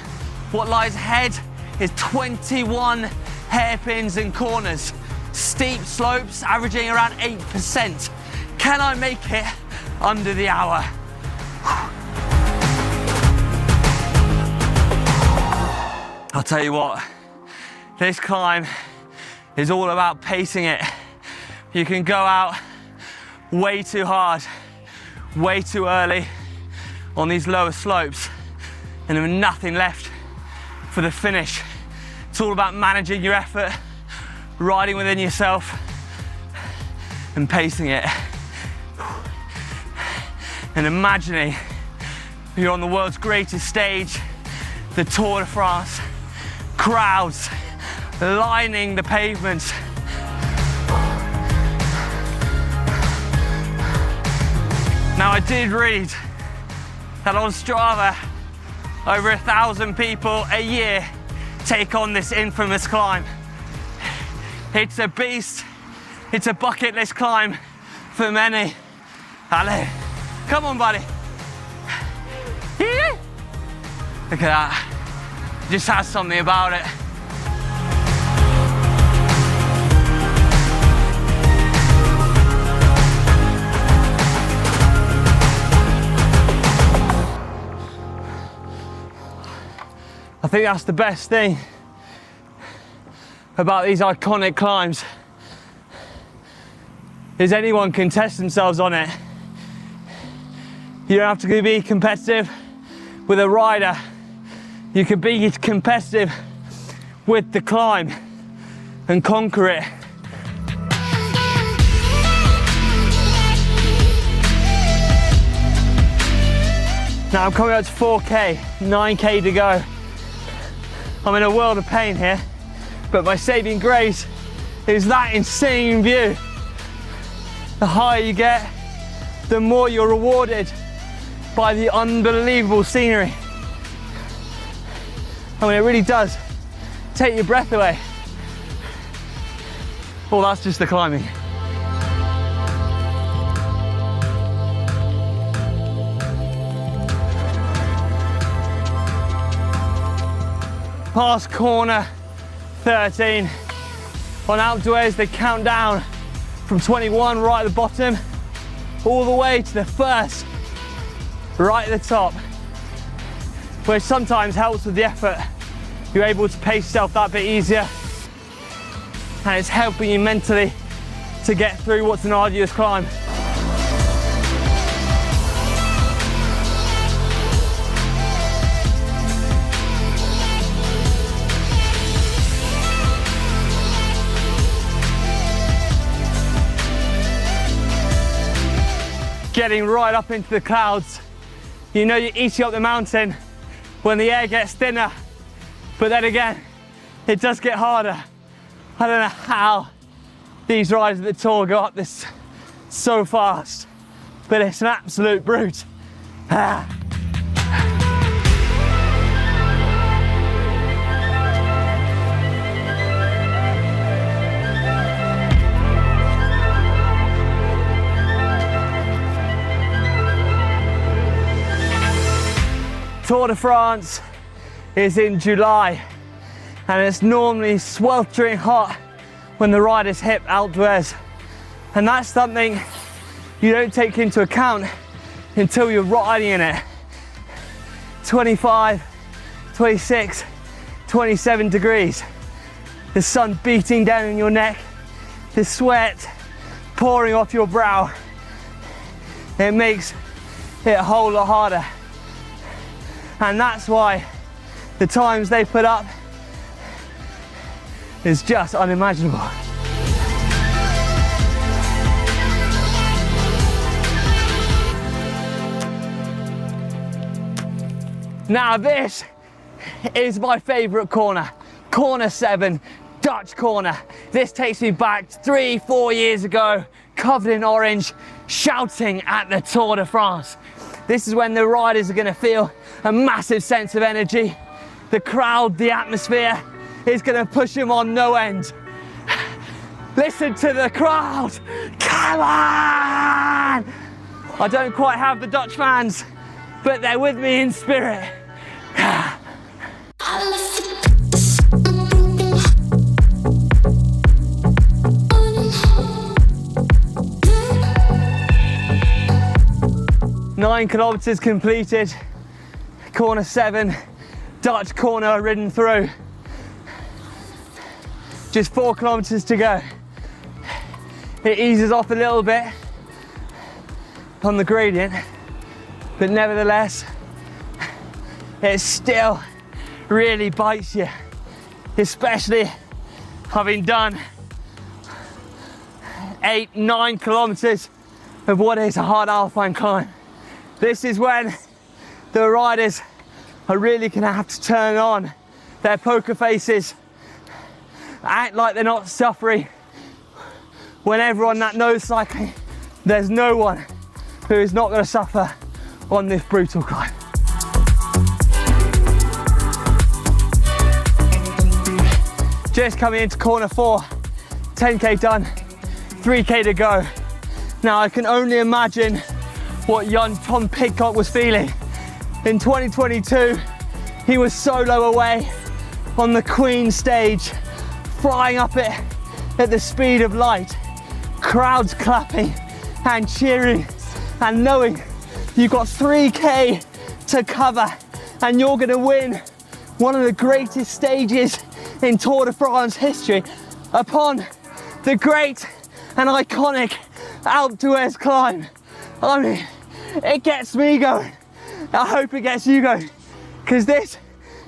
What lies ahead is 21 hairpins and corners, steep slopes averaging around 8%. Can I make it under the hour? I'll tell you what, this climb is all about pacing it. You can go out way too hard, way too early on these lower slopes. and then nothing left for the finish. It's all about managing your effort, riding within yourself, and pacing it. And imagining you're on the world's greatest stage, the Tour de France, crowds lining the pavements. Now, I did read that on Strava, over 1,000 people a year take on this infamous climb. It's a beast, it's a bucket list climb for many. Allez, come on, buddy. Yeah. Look at that, just has something about it. I think that's the best thing about these iconic climbs, is anyone can test themselves on it. You don't have to be competitive with a rider. You can be competitive with the climb and conquer it. Now I'm coming up to 4K, 9K to go. I'm in a world of pain here, but my saving grace is that insane view. The higher you get, the more you're rewarded by the unbelievable scenery. I mean, it really does take your breath away. Well, that's just the climbing. Past corner 13. On Alpe d'Huez, they count down from 21 right at the bottom, all the way to the first, right at the top, which sometimes helps with the effort. You're able to pace yourself that bit easier, and it's helping you mentally to get through what's an arduous climb. Getting right up into the clouds. You know you're eating up the mountain when the air gets thinner, but then again, it does get harder. I don't know how these riders at the Tour go up this so fast, but it's an absolute brute. Tour de France is in July, and it's normally sweltering hot when the riders hit Alpe d'Huez, and that's something you don't take into account until you're riding in it. 25, 26, 27 degrees, the sun beating down on your neck, the sweat pouring off your brow. It makes it a whole lot harder. And that's why the times they put up is just unimaginable. Now this is my favourite corner, corner 7, Dutch corner. This takes me back 3-4 years ago, covered in orange, shouting at the Tour de France. This is when the riders are going to feel a massive sense of energy. The crowd, the atmosphere is going to push them on no end. Listen to the crowd. Come on! I don't quite have the Dutch fans, but they're with me in spirit. 9 kilometers completed, corner 7, Dutch corner ridden through. Just 4 kilometers to go. It eases off a little bit on the gradient, but nevertheless, it still really bites you, especially having done 8-9 kilometers of what is a hard alpine climb. This is when the riders are really gonna have to turn on their poker faces, act like they're not suffering, when everyone that knows cycling, there's no one who is not gonna suffer on this brutal climb. Just coming into corner 4, 10K done, 3K to go. Now I can only imagine what young Tom Pidcock was feeling. In 2022, he was solo away on the Queen stage, flying up it at the speed of light, crowds clapping and cheering, and knowing you've got 3K to cover and you're gonna win one of the greatest stages in Tour de France history upon the great and iconic Alpe d'Huez climb. I mean, it gets me going. I hope it gets you going, because this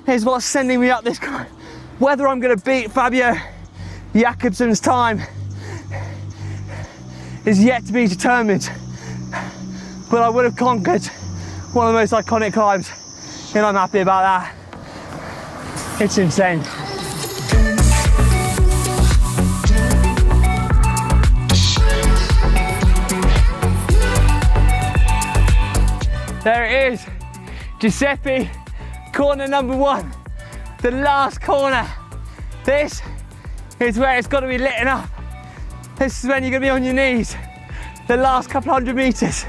is what's sending me up this climb. Whether I'm gonna beat Fabio Jakobsen's time is yet to be determined, but I would have conquered one of the most iconic climbs, and I'm happy about that. It's insane. There it is, Giuseppe, corner number 1, the last corner. This is where it's got to be lit up. This is when you're going to be on your knees, the last couple 100 meters.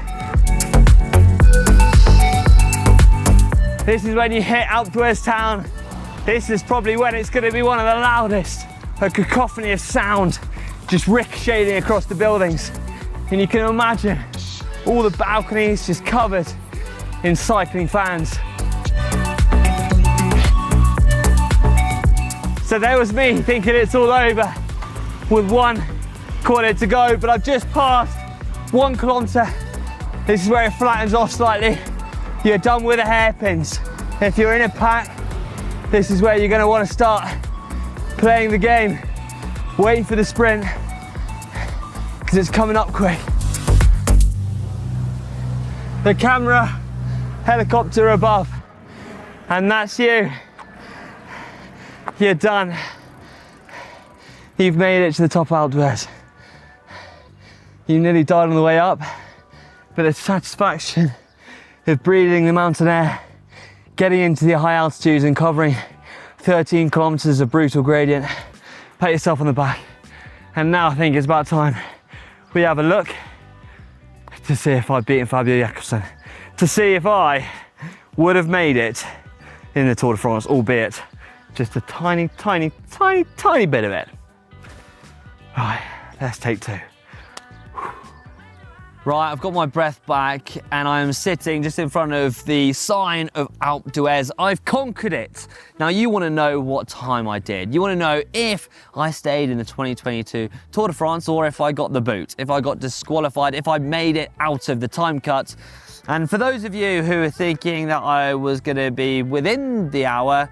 This is when you hit Alpe d'Huez town. This is probably when it's going to be one of the loudest, a cacophony of sound just ricocheting across the buildings. And you can imagine all the balconies just covered in cycling fans. So there was me thinking it's all over with 1 quarter to go, but I've just passed 1 kilometer. This is where it flattens off slightly. You're done with the hairpins. If you're in a pack, this is where you're going to want to start playing the game. Wait for the sprint, because it's coming up quick. The camera, helicopter above, and that's you. You're done. You've made it to the top of Alpe d'Huez. You nearly died on the way up, but the satisfaction of breathing the mountain air, getting into the high altitudes and covering 13 kilometers of brutal gradient, pat yourself on the back. And now I think it's about time we have a look to see if I've beaten Fabio Jakobsen, to see if I would have made it in the Tour de France, albeit just a tiny bit of it. Right, let's take 2. Right, I've got my breath back and I am sitting just in front of the sign of Alpe d'Huez. I've conquered it. Now you want to know what time I did. You want to know if I stayed in the 2022 Tour de France or if I got the boot, if I got disqualified, if I made it out of the time cut. And for those of you who are thinking that I was going to be within the hour,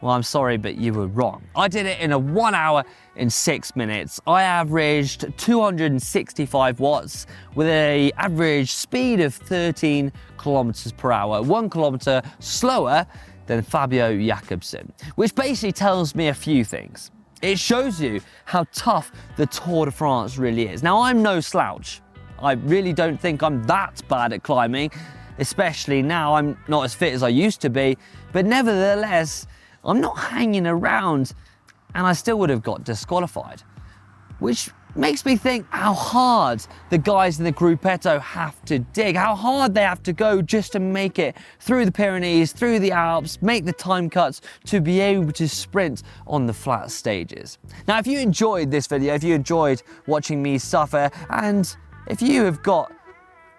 well, I'm sorry, but you were wrong. I did it in a 1 hour and 6 minutes. I averaged 265 watts with an average speed of 13 kilometers per hour, 1 kilometer slower than Fabio Jakobsen, which basically tells me a few things. It shows you how tough the Tour de France really is. Now, I'm no slouch. I really don't think I'm that bad at climbing, especially now I'm not as fit as I used to be, but nevertheless, I'm not hanging around and I still would have got disqualified, which makes me think how hard the guys in the Gruppetto have to dig, how hard they have to go just to make it through the Pyrenees, through the Alps, make the time cuts to be able to sprint on the flat stages. Now, if you enjoyed this video, if you enjoyed watching me suffer, and if you have got,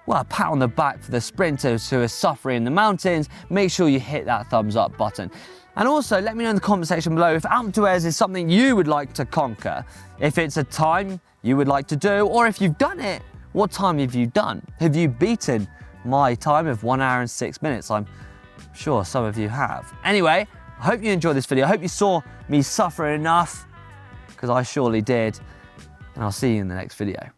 well, a pat on the back for the sprinters who are suffering in the mountains, make sure you hit that thumbs up button. And also, let me know in the comment section below if Alpe d'Huez is something you would like to conquer, if it's a time you would like to do, or if you've done it, what time have you done? Have you beaten my time of 1 hour and 6 minutes? I'm I'm sure some of you have. Anyway, I hope you enjoyed this video. I hope you saw me suffer enough, because I surely did. And I'll see you in the next video.